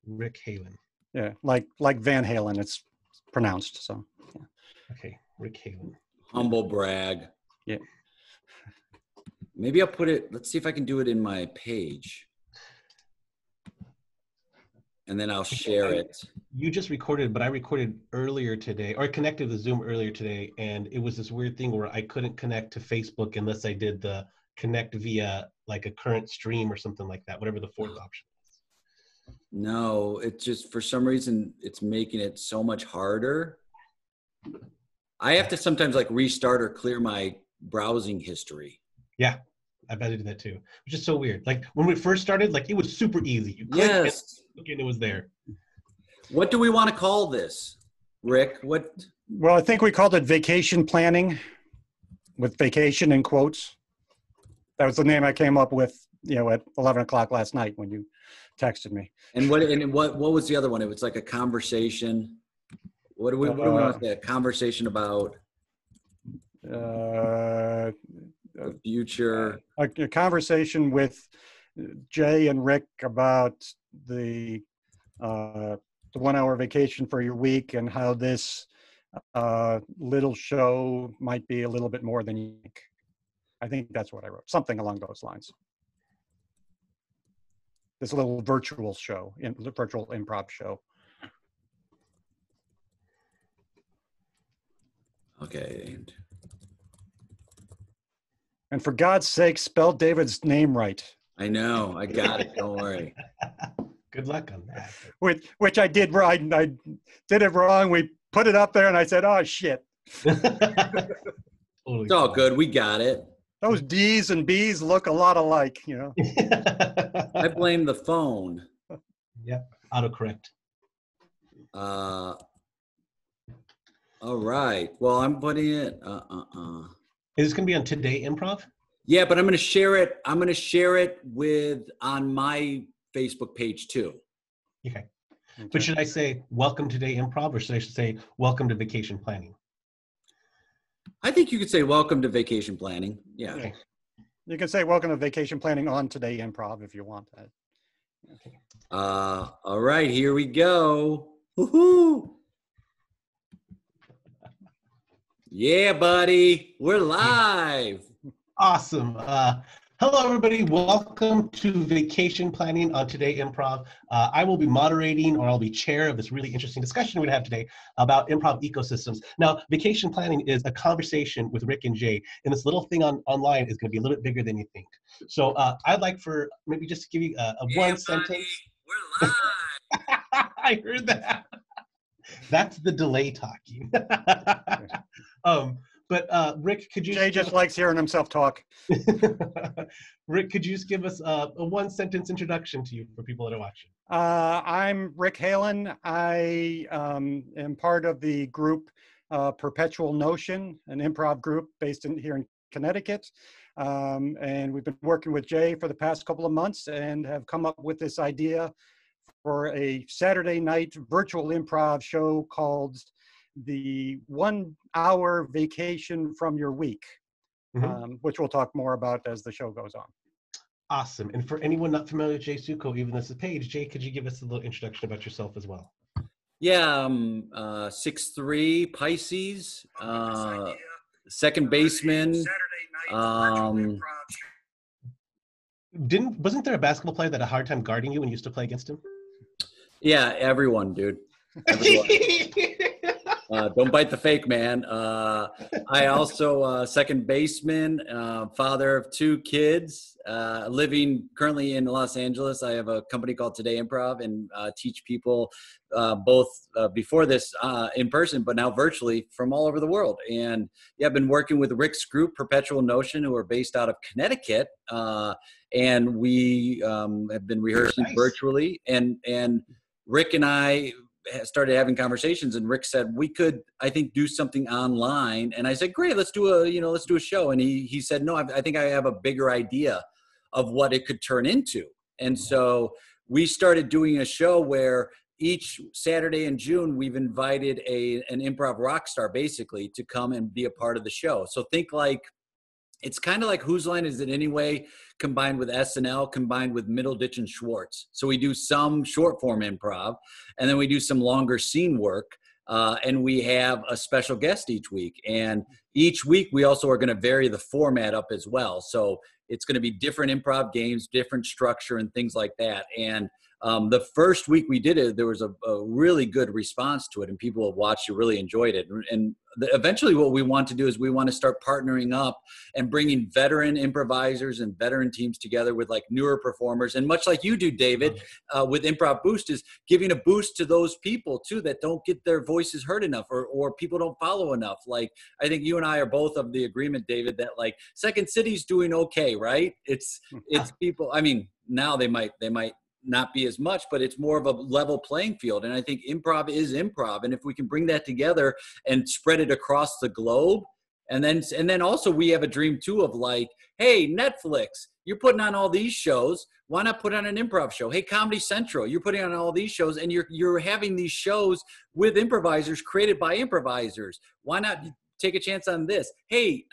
Rick Haylon. Yeah, like Van Halen, it's pronounced. So, yeah. Okay, Rick Haylon. Humble brag. Yeah. Maybe I'll put it, let's see if I can do it in my page. And then I'll share it. You just recorded, but I recorded earlier today, or I connected with Zoom earlier today, and it was this weird thing where I couldn't connect to Facebook unless I did the connect via like a current stream or something like that, whatever the fourth option is. No, it's just for some reason it's making it so much harder. I have to sometimes like restart or clear my browsing history. Yeah, I bet I did that too, which is so weird. Like when we first started, like it was super easy. You click and it was there. What do we want to call this, Rick? What? Well, I think we called it vacation planning, with vacation in quotes. That was the name I came up with, at 11 o'clock last night when you texted me. And what was the other one? It was like a conversation. What do we want to say? A conversation about the future. A conversation with Jay and Rick about the 1 hour vacation for your week and how this little show might be a little bit more than you think. I think that's what I wrote, something along those lines. This little virtual show, virtual improv show. Okay. And for God's sake, spell David's name right. I know. I got it. Don't worry. Good luck on that. Which I did right. I did it wrong. We put it up there and I said, oh, shit. It's all good. We got it. Those D's and B's look a lot alike, I blame the phone. Yep. Autocorrect. All right. Well, I'm putting it. Is this going to be on Today Improv? Yeah, but I'm going to share it. I'm going to share it on my Facebook page too. Okay. But should I say welcome to Today Improv, or should I say welcome to vacation planning? I think you could say welcome to vacation planning. Yeah. Okay. You can say welcome to vacation planning on Today Improv if you want that. Okay. All right, here we go. Woohoo! Yeah, buddy, we're live. Awesome. Hello, everybody. Welcome to Vacation Planning on Today Improv. I will be moderating, or I'll be chair of this really interesting discussion we're going to have today about improv ecosystems. Now, vacation planning is a conversation with Rick and Jay, and this little thing online is going to be a little bit bigger than you think. So I'd like for maybe just to give you a one sentence. We're live. I heard that. That's the delay talking. But Rick, could you— Jay just likes hearing himself talk. Rick, could you just give us a one-sentence introduction to you for people that are watching? I'm Rick Haylon. I am part of the group Perpetual Notion, an improv group based here in Connecticut. And we've been working with Jay for the past couple of months and have come up with this idea for a Saturday night virtual improv show called the 1 hour vacation from your week, which we'll talk more about as the show goes on. Awesome. And for anyone not familiar with Jay Sukow, even this is Paige, Jay, could you give us a little introduction about yourself as well? Yeah, I'm 6'3", Pisces, second baseman. Wasn't there a basketball player that had a hard time guarding you when you used to play against him? Yeah, everyone, dude. Everyone. Don't bite the fake, man. I also second baseman, father of 2 kids, living currently in Los Angeles. I have a company called Today Improv and teach people both before this in person, but now virtually from all over the world. And yeah, I've been working with Rick's group, Perpetual Notion, who are based out of Connecticut. And we have been rehearsing virtually. And Rick and I started having conversations, and Rick said we could, I think, do something online. And I said, great, let's do a show. And he said, no, I think I have a bigger idea of what it could turn into. And so we started doing a show where each Saturday in June, we've invited an improv rock star basically to come and be a part of the show. So think like it's kind of like Whose Line Is It Anyway, combined with SNL, combined with Middleditch and Schwartz. So we do some short form improv, and then we do some longer scene work. And we have a special guest each week. And each week we also are going to vary the format up as well. So it's going to be different improv games, different structure and things like that. And the first week we did it, there was a really good response to it, and people have watched it, really enjoyed it. And eventually what we want to do is we want to start partnering up and bringing veteran improvisers and veteran teams together with like newer performers. And much like you do, David, with Improv Boost, is giving a boost to those people too that don't get their voices heard enough, or people don't follow enough. Like, I think you and I are both of the agreement, David, that like Second City's doing okay, right? It's people, I mean, now they might not be as much, but it's more of a level playing field. And I think improv is improv. And if we can bring that together and spread it across the globe, and then also we have a dream too of like, hey, Netflix, you're putting on all these shows. Why not put on an improv show? Hey, Comedy Central, you're putting on all these shows, and you're having these shows with improvisers created by improvisers. Why not take a chance on this? Hey,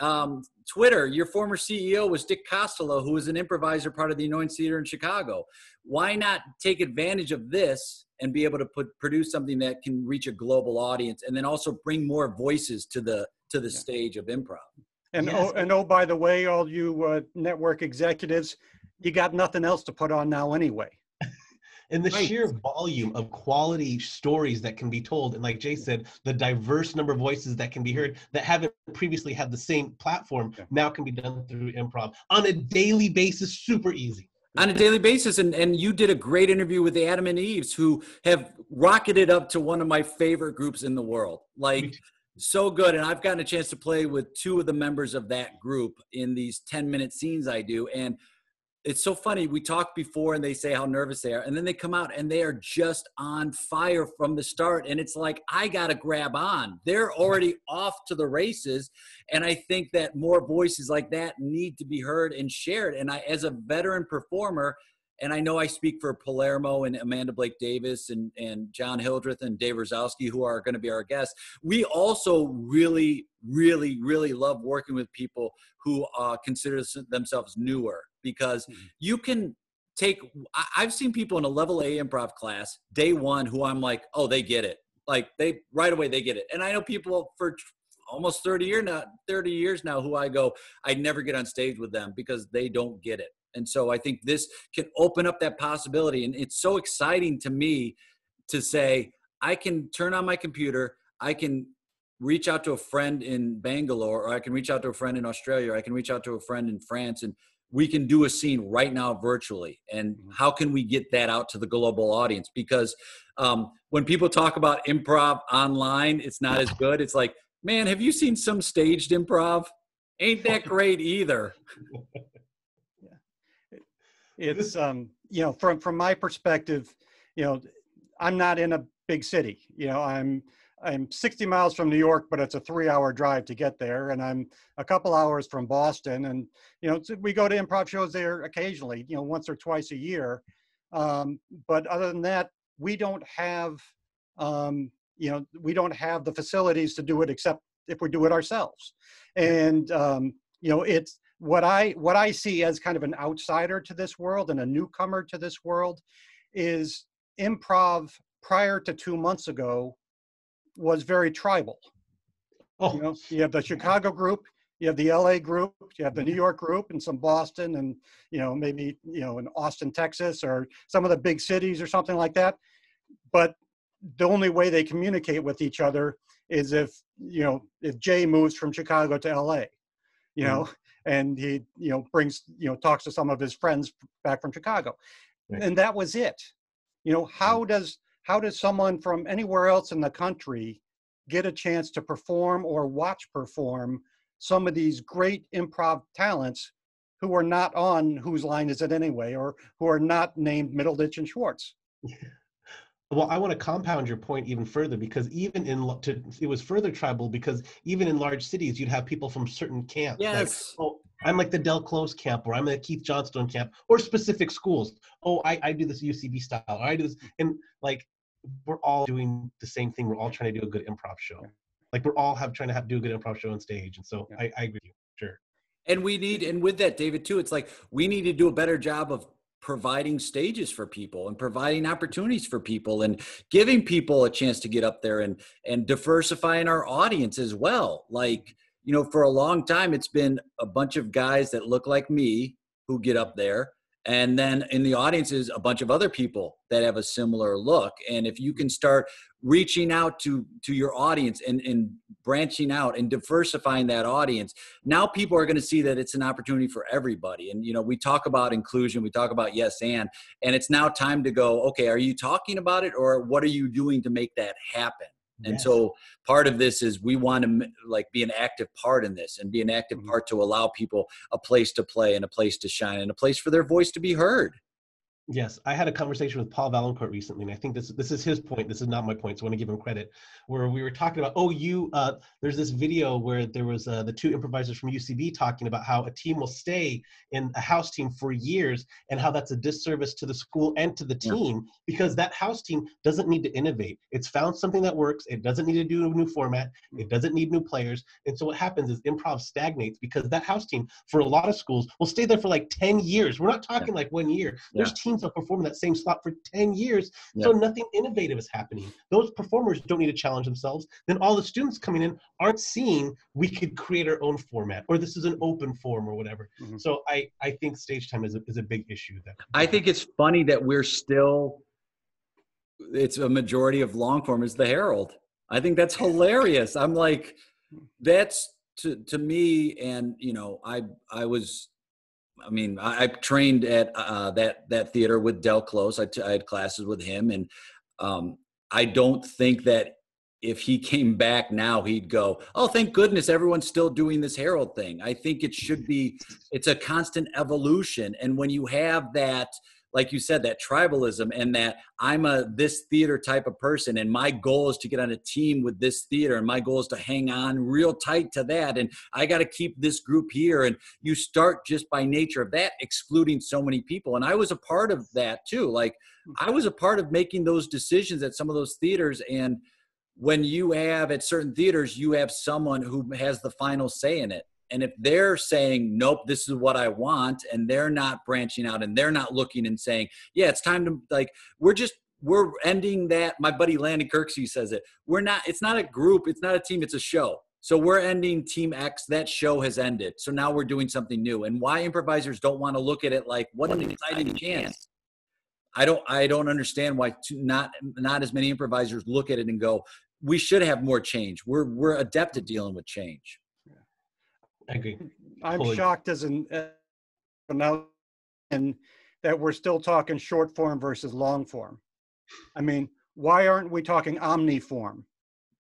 Twitter, your former CEO was Dick Costello, who was an improviser, part of the Annoyance Theater in Chicago. Why not take advantage of this and be able to produce something that can reach a global audience, and then also bring more voices to the stage of improv? And Yes. oh, by the way, all you network executives, you got nothing else to put on now anyway. And the sheer volume of quality stories that can be told, and like Jay said, the diverse number of voices that can be heard that haven't previously had the same platform now can be done through improv on a daily basis, super easy. On a daily basis. And you did a great interview with the Adam and Eves, who have rocketed up to one of my favorite groups in the world. Like, so good. And I've gotten a chance to play with two of the members of that group in these 10-minute scenes I do. And it's so funny. We talk before and they say how nervous they are, and then they come out and they are just on fire from the start. And it's like, I got to grab on. They're already off to the races. And I think that more voices like that need to be heard and shared. And I, as a veteran performer, and I know I speak for Palermo and Amanda Blake Davis and John Hildreth and Dave Rosowski, who are going to be our guests. We also really, really, really love working with people who consider themselves newer, because you can take, I've seen people in a level A improv class day one who I'm like, oh, they get it. Like, they right away, they get it. And I know people for almost 30 years now who I go, I'd never get on stage with them because they don't get it. And so I think this can open up that possibility. And it's so exciting to me to say, I can turn on my computer, I can reach out to a friend in Bangalore, or I can reach out to a friend in Australia, or I can reach out to a friend in France, and we can do a scene right now virtually. And how can we get that out to the global audience? Because when people talk about improv online, it's not as good. It's like, man, have you seen some staged improv? Ain't that great either. It's you know, from my perspective, you know, I'm not in a big city. You know, I'm 60 miles from New York, but it's a 3-hour drive to get there, and I'm a couple hours from Boston. And you know, we go to improv shows there occasionally, you know, once or twice a year. But other than that, we don't have you know, we don't have the facilities to do it, except if we do it ourselves. And you know, it's what I see as kind of an outsider to this world and a newcomer to this world is improv prior to 2 months ago was very tribal. You know, you have the Chicago group, you have the LA group, you have the New York group, and some Boston, and you know, maybe, you know, in Austin, Texas, or some of the big cities or something like that. But the only way they communicate with each other is if, you know, if Jay moves from Chicago to LA, you know, and he, you know, brings, you know, talks to some of his friends back from Chicago. And that was it. You know, how does someone from anywhere else in the country get a chance to perform or watch perform some of these great improv talents who are not on Whose Line Is It Anyway, or who are not named Middleditch and Schwartz? Well, I want to compound your point even further, because even it was further tribal, because even in large cities, you'd have people from certain camps. Yes. Like, oh, I'm like the Del Close camp, or I'm at Keith Johnstone camp, or specific schools. Oh, I do this UCB style, or I do this. And like, we're all doing the same thing. We're all trying to do a good improv show. Like, we're all trying to do a good improv show on stage. And so I agree with you, sure. And with that, David, too, it's like we need to do a better job of providing stages for people and providing opportunities for people and giving people a chance to get up there and diversifying our audience as well. Like, for a long time, it's been a bunch of guys that look like me who get up there. And then in the audience is a bunch of other people that have a similar look. And if you can start reaching out to your audience and branching out and diversifying that audience, now people are going to see that it's an opportunity for everybody. And, we talk about inclusion, we talk about yes, and it's now time to go, okay, are you talking about it, or what are you doing to make that happen? And so part of this is we want to be an active part in this and be an active part to allow people a place to play and a place to shine and a place for their voice to be heard. Yes, I had a conversation with Paul Valancourt recently, and I think this is his point. This is not my point, so I want to give him credit. Where we were talking about, there's this video where there was the two improvisers from UCB talking about how a team will stay in a house team for years, and how that's a disservice to the school and to the team, because that house team doesn't need to innovate. It's found something that works. It doesn't need to do a new format. It doesn't need new players. And so what happens is improv stagnates, because that house team, for a lot of schools, will stay there for like 10 years. We're not talking like 1 year. There's teams that perform in that same slot for 10 years. So nothing innovative is happening. Those performers don't need to challenge themselves. Then all the students coming in aren't seeing we could create our own format, or this is an open form, or whatever. So I think stage time is a big issue. I think it's funny that it's a majority of long form is the Herald. I think that's hilarious. I'm like, that's to me, and I trained at that theater with Del Close. I had classes with him, and I don't think that if he came back now, he'd go, oh, thank goodness everyone's still doing this Herald thing. I think it's a constant evolution. And when you have that, like you said, that tribalism, and that I'm this theater type of person, and my goal is to get on a team with this theater, and my goal is to hang on real tight to that, and I got to keep this group here. And you start just by nature of that excluding so many people. And I was a part of that too. Like, I was a part of making those decisions at some of those theaters. And when you have at certain theaters, you have someone who has the final say in it. And if they're saying, nope, this is what I want, and they're not branching out and they're not looking and saying, yeah, it's time to, we're ending that. My buddy Landon Kirksey says it. It's not a group. It's not a team. It's a show. So we're ending Team X. That show has ended. So now we're doing something new. And why improvisers don't want to look at it like, what an exciting chance. I don't understand why not as many improvisers look at it and go, we should have more change. We're adept at dealing with change. I agree. I'm shocked as now, and that we're still talking short form versus long form. I mean, why aren't we talking omniform?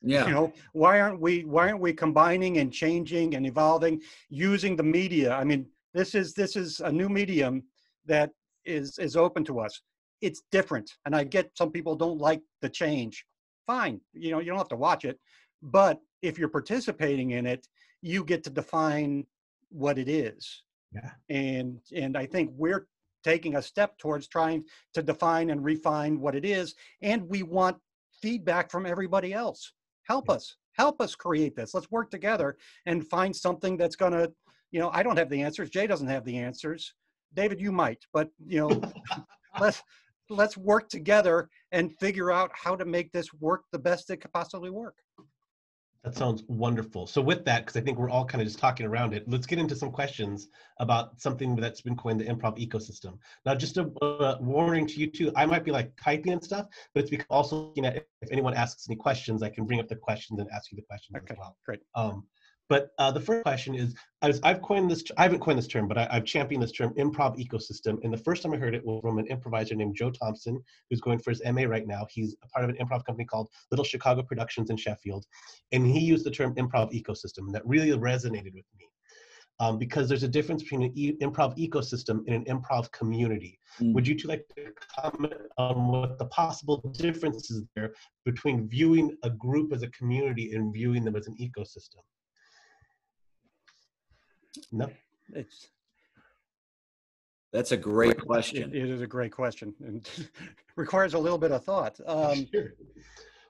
Yeah. Why aren't we combining and changing and evolving using the media? I mean, this is a new medium that is open to us. It's different, and I get some people don't like the change. Fine, you don't have to watch it, but if you're participating in it, you get to define what it is. Yeah. And I think we're taking a step towards trying to define and refine what it is. And we want feedback from everybody else. Help us create this. Let's work together and find something that's gonna, I don't have the answers. Jay doesn't have the answers. David, you might, but let's work together and figure out how to make this work the best it could possibly work. That sounds wonderful. So with that, because I think we're all kind of just talking around it, let's get into some questions about something that's been coined the improv ecosystem. Now, just a warning to you too, I might be like typing and stuff, but it's because also, if anyone asks any questions, I can bring up the questions and ask you the questions as well. Great. But the first question is, I haven't coined this term, but I've championed this term, improv ecosystem. And the first time I heard it was from an improviser named Joe Thompson, who's going for his MA right now. He's a part of an improv company called Little Chicago Productions in Sheffield. And he used the term improv ecosystem, and that really resonated with me. Because there's a difference between an improv ecosystem and an improv community. Would you two like to comment on what the possible differences there between viewing a group as a community and viewing them as an ecosystem? No. That's a great question. It is a great question, and requires a little bit of thought. Sure.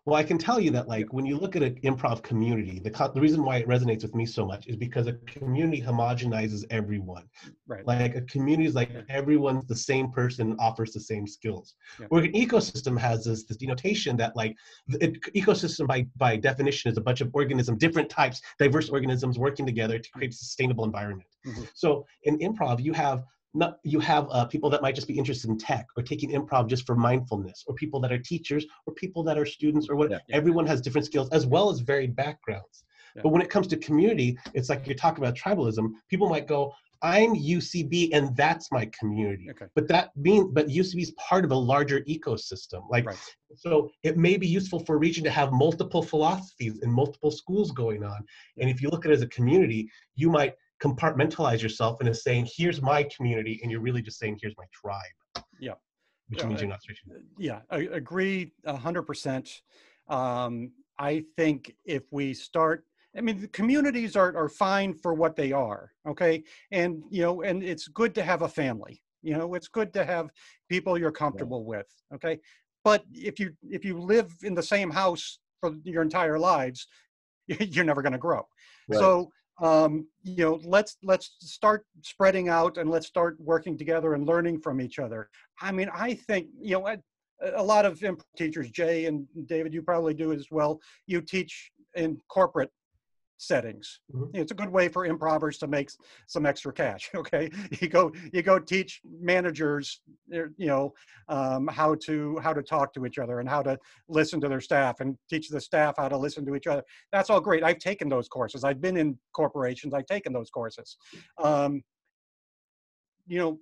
Well, I can tell you that, like, when you look at an improv community, the reason why it resonates with me so much is because a community homogenizes everyone. Right. Like, a community is like Yeah. everyone's the same person, offers the same skills. Yeah. Where an ecosystem has this denotation that, like, ecosystem by definition is a bunch of organisms, different types, diverse organisms working together to create a sustainable environment. So in improv, you have people that might just be interested in tech or taking improv just for mindfulness, or people that are teachers, or people that are students, or what. Yeah. Everyone has different skills as well as varied backgrounds. Yeah. But when it comes to community, it's like you're talking about tribalism. People might go, I'm UCB and that's my community. Okay. But UCB is part of a larger ecosystem. Like, Right. so it may be useful for a region to have multiple philosophies and multiple schools going on. And if you look at it as a community, you might compartmentalize yourself into saying, here's my community, and you're really just saying, here's my tribe. Yeah. Which means you're not switching. Yeah, I agree 100%. I think if we start, I mean, the communities are fine for what they are, okay? And, you know, and it's good to have a family. You know, it's good to have people you're comfortable with, okay? But if you live in the same house for your entire lives, you're never going to grow. Right. So, you know, let's start spreading out, and let's start working together and learning from each other. I mean, I think, you know, a lot of improv teachers, Jay and David, you probably do as well. You teach in corporate settings. It's a good way for improvers to make some extra cash. Okay, you go teach managers, you know, how to talk to each other and how to listen to their staff, and teach the staff how to listen to each other. That's all great. I've taken those courses. I've been in corporations. I've taken those courses. You know,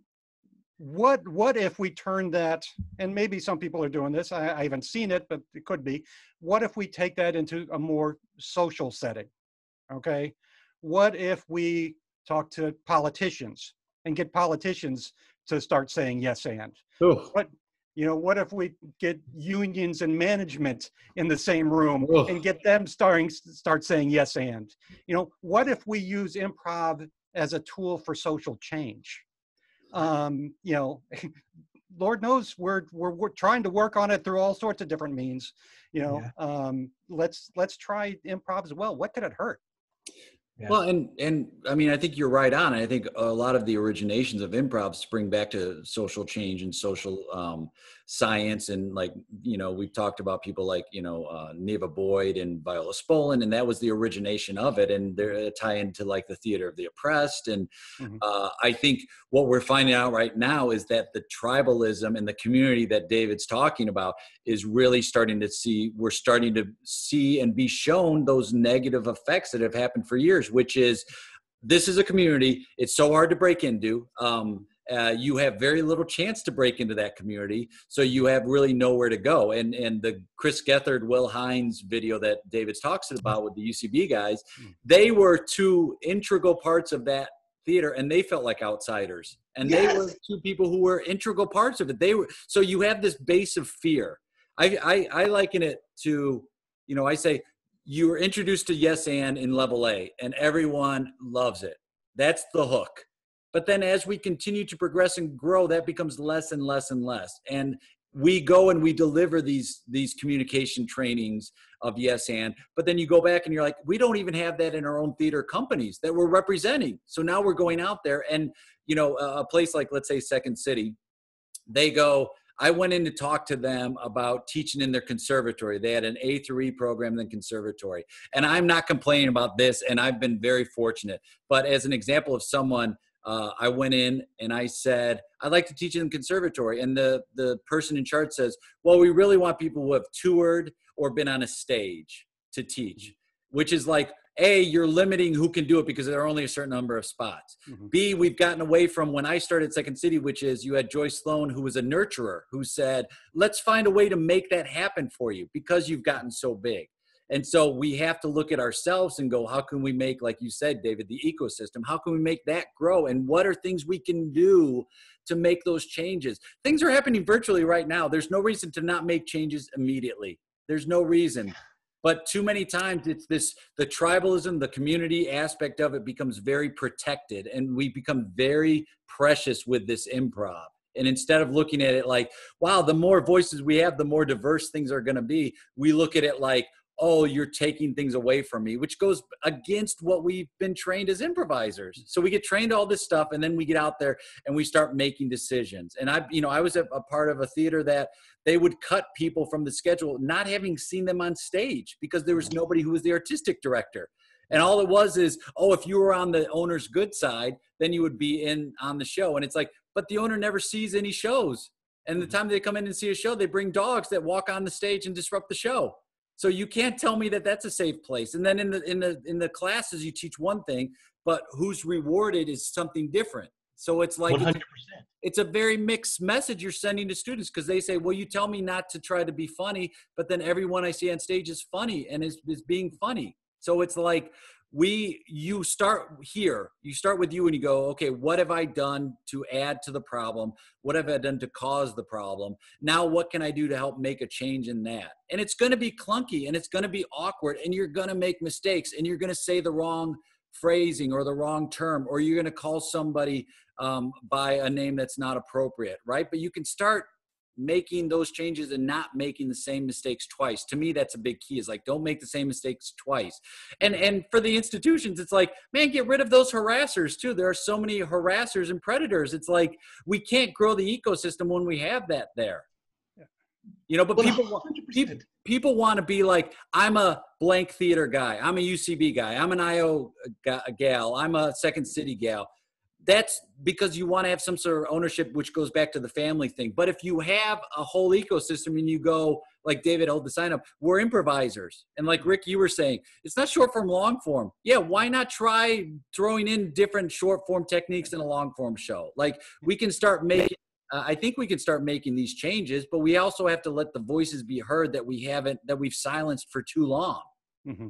what if we turn that, and maybe some people are doing this, I haven't seen it, but it could be, what if we take that into a more social setting? Okay, what if we talk to politicians and get politicians to start saying yes and? What, you know, what if we get unions and management in the same room and get them start saying yes and? You know, what if we use improv as a tool for social change? You know, Lord knows we're trying to work on it through all sorts of different means. You know, let's try improv as well. What could it hurt? Yeah. Well, and I mean, I think you're right on. I think a lot of the originations of improv spring back to social change and social science. And, like, you know, we've talked about people like, you know, Neva Boyd and Viola Spolin, and that was the origination of it. And they're tie into, like, the theater of the oppressed. And I think what we're finding out right now is that the tribalism and the community that David's talking about is really we're starting to see and be shown those negative effects that have happened for years, which is, this is a community. It's so hard to break into. You have very little chance to break into that community. So you have really nowhere to go. And the Chris Gethard, Will Hines video that David's talks about with the UCB guys, they were two integral parts of that theater, and they felt like outsiders. And they were two people who were integral parts of it. So you have this base of fear. I liken it to, you know, I say, you were introduced to yes and in level A, and everyone loves it. That's the hook. But then as we continue to progress and grow, that becomes less and less and less. And we go and we deliver these communication trainings of yes and, but then you go back and you're like, we don't even have that in our own theater companies that we're representing. So now we're going out there, and, you know, a place like, let's say, Second City, they go, I went in to talk to them about teaching in their conservatory. They had an A through E program, then conservatory. And I'm not complaining about this, and I've been very fortunate. But as an example of someone, I went in and I said, I'd like to teach in the conservatory. And the person in charge says, well, we really want people who have toured or been on a stage to teach, which is like, A, you're limiting who can do it because there are only a certain number of spots. B, we've gotten away from when I started Second City, which is you had Joyce Sloan, who was a nurturer, who said, let's find a way to make that happen for you because you've gotten so big. And so we have to look at ourselves and go, how can we make, like you said, David, the ecosystem? How can we make that grow? And what are things we can do to make those changes? Things are happening virtually right now. There's no reason to not make changes immediately. There's no reason. But too many times it's the tribalism, the community aspect of it becomes very protected, and we become very precious with this improv. And instead of looking at it like, wow, the more voices we have, the more diverse things are going to be, we look at it like, oh, you're taking things away from me, which goes against what we've been trained as improvisers. So we get trained all this stuff, and then we get out there and we start making decisions. And I was a part of a theater that they would cut people from the schedule, not having seen them on stage because there was nobody who was the artistic director. And all it was is, oh, if you were on the owner's good side, then you would be in on the show. And it's like, but the owner never sees any shows. And the time they come in and see a show, they bring dogs that walk on the stage and disrupt the show. So you can't tell me that that's a safe place. And then in the classes, you teach one thing, but who's rewarded is something different. So it's like 100%. It's a very mixed message you're sending to students, because they say, well, you tell me not to try to be funny, but then everyone I see on stage is funny and is being funny. So it's like you start here. You start with you and you go, okay, what have I done to add to the problem? What have I done to cause the problem? Now, what can I do to help make a change in that? And it's going to be clunky and it's going to be awkward and you're going to make mistakes and you're going to say the wrong phrasing or the wrong term, or you're going to call somebody by a name that's not appropriate, right? But you can start making those changes and not making the same mistakes twice. To me, that's a big key, is like, don't make the same mistakes twice. And for the institutions, it's like, man, get rid of those harassers too. There are so many harassers and predators. It's like, we can't grow the ecosystem when we have that there. You know, but people want to be like, I'm a blank theater guy. I'm a UCB guy. I'm an IO gal. I'm a Second City gal. That's because you want to have some sort of ownership, which goes back to the family thing. But if you have a whole ecosystem and you go, like David held the sign up, we're improvisers. And like Rick, you were saying, it's not short form, long form. Yeah, why not try throwing in different short form techniques in a long form show? Like, we can start making, I think we can start making these changes, but we also have to let the voices be heard that we've silenced for too long. Mm-hmm.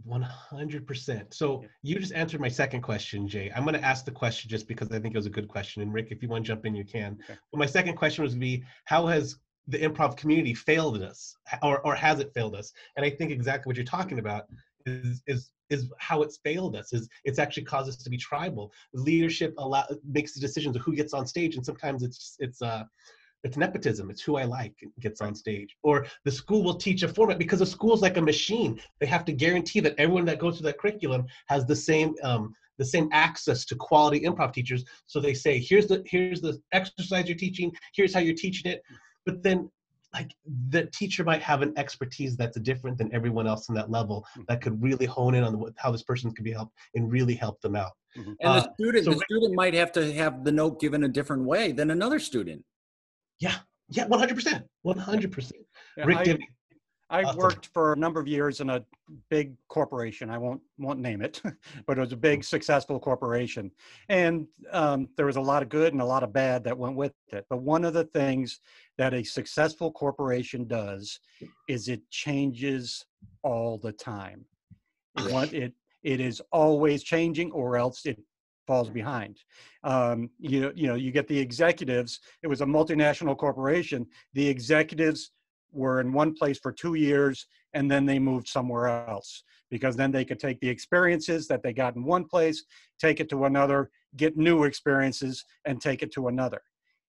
100%. So you just answered my second question, Jay. I'm going to ask the question just because I think it was a good question. And Rick, if you want to jump in, you can. Okay. But my second question was to be, how has the improv community failed us, or has it failed us? And I think exactly what you're talking about is how it's failed us. Is it's actually caused us to be tribal. Leadership makes the decisions of who gets on stage, and sometimes it's nepotism. It's who I like gets on stage. Or the school will teach a format because the school's like a machine. They have to guarantee that everyone that goes through that curriculum has the same access to quality improv teachers. So they say, here's the exercise you're teaching, here's how you're teaching it. But then, like, the teacher might have an expertise that's different than everyone else in that level that could really hone in on how this person could be helped and really help them out. Mm-hmm. And the student might have to have the note given a different way than another student. Yeah, 100%, 100%. Yeah, Rick, I worked for a number of years in a big corporation. I won't name it, but it was a big, successful corporation. And there was a lot of good and a lot of bad that went with it. But one of the things that a successful corporation does is it changes all the time. It is always changing, or else it falls behind. You get the executives. It was a multinational corporation. The executives were in one place for 2 years, and then they moved somewhere else, because then they could take the experiences that they got in one place, take it to another, get new experiences, and take it to another.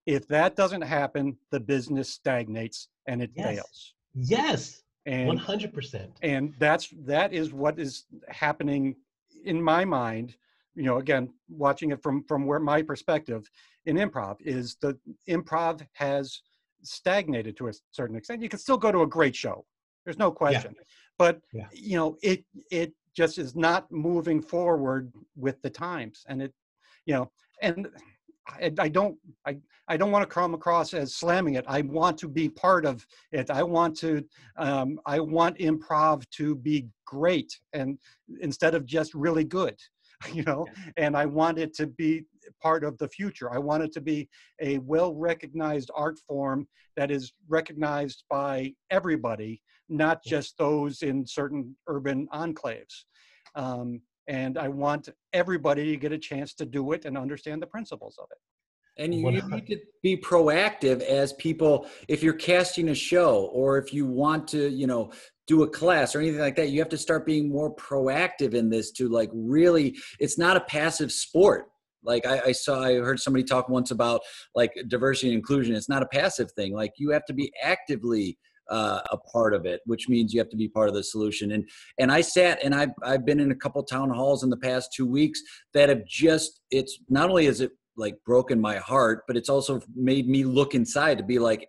If that doesn't happen, the business stagnates and it fails. Yes, and 100%. And that is what is happening in my mind. You know, again, watching it from where my perspective in improv is, the improv has stagnated to a certain extent. You can still go to a great show, there's no question, but you know, it just is not moving forward with the times. And and I don't want to come across as slamming it. I want to be part of it. I want improv to be great, and instead of just really good. And I want it to be part of the future. I want it to be a well-recognized art form that is recognized by everybody, not just those in certain urban enclaves. And I want everybody to get a chance to do it and understand the principles of it. And you need to be proactive as people. If you're casting a show, or if you want to, do a class or anything like that, you have to start being more proactive in this to, like, really, it's not a passive sport. Like I heard somebody talk once about like diversity and inclusion. It's not a passive thing. Like you have to be actively a part of it, which means you have to be part of the solution. And I sat and I've been in a couple town halls in the past 2 weeks that have just, it's not only is it like broken my heart, but it's also made me look inside to be like,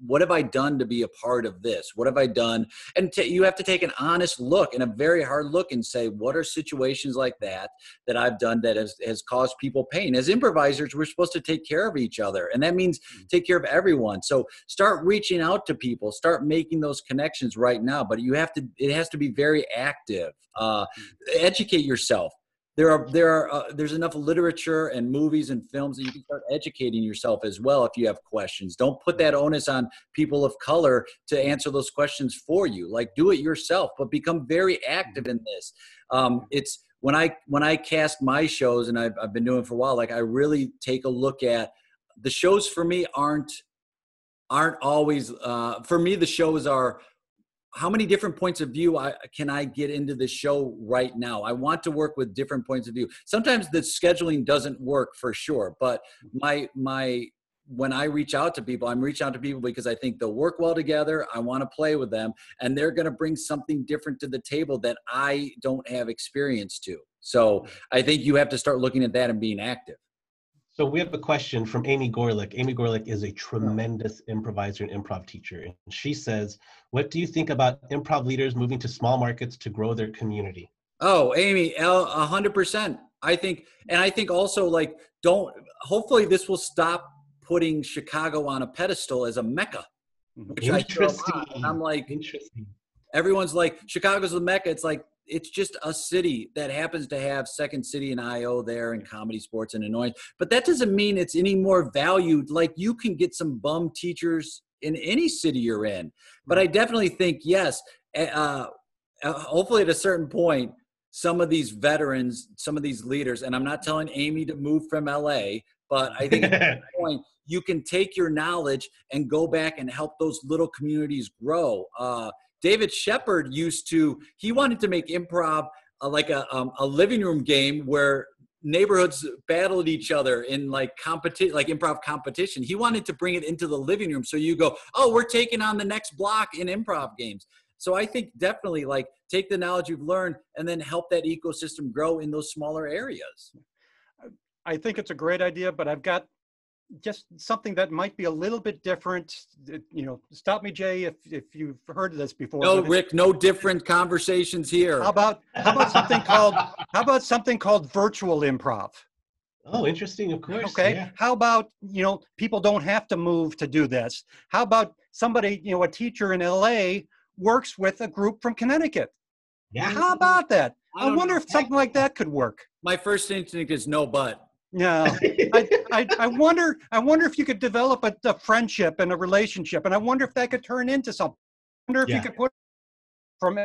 what have I done to be a part of this? What have I done? And you have to take an honest look and a very hard look and say, what are situations like that I've done that has caused people pain? As improvisers, we're supposed to take care of each other. And that means take care of everyone. So start reaching out to people, start making those connections right now, but it has to be very active. Educate yourself. There's enough literature and movies and films that you can start educating yourself as well if you have questions. Don't put that onus on people of color to answer those questions for you. Like do it yourself, but become very active in this. It's when I cast my shows, and I've been doing it for a while, like I really take a look at the shows. For me aren't always for me the shows are, how many different points of view can I get into the show right now? I want to work with different points of view. Sometimes the scheduling doesn't work for sure, but when I reach out to people, I'm reaching out to people because I think they'll work well together. I want to play with them, and they're going to bring something different to the table that I don't have experience to. So I think you have to start looking at that and being active. So we have a question from Amy Gorlick. Amy Gorlick is a tremendous improviser and improv teacher. And she says, what do you think about improv leaders moving to small markets to grow their community? Oh, Amy, 100%. I think also like, hopefully this will stop putting Chicago on a pedestal as a mecca. Which Interesting. And I'm like, interesting. Everyone's like, Chicago's the mecca. It's like, it's just a city that happens to have Second City and IO there and comedy, sports, and annoyance. But that doesn't mean it's any more valued. Like you can get some bum teachers in any city you're in. But I definitely think, yes, hopefully at a certain point, some of these veterans, some of these leaders, and I'm not telling Amy to move from LA, but I think at that point, you can take your knowledge and go back and help those little communities grow. David Shepard he wanted to make improv like a living room game where neighborhoods battled each other in like improv competition. He wanted to bring it into the living room. So you go, oh, we're taking on the next block in improv games. So I think definitely like take the knowledge you've learned and then help that ecosystem grow in those smaller areas. I think it's a great idea, but I've got just something that might be a little bit different. Stop me, Jay, if you've heard of this before. No, Rick, no different conversations here. How about something called virtual improv? Oh, interesting, of course. Okay. Yeah. How about, people don't have to move to do this. How about somebody, a teacher in LA works with a group from Connecticut? Yeah. How about that? I wonder if something like that could work. My first instinct is no, but. No, I wonder if you could develop a friendship and a relationship, and I wonder if that could turn into something. I wonder if you could put from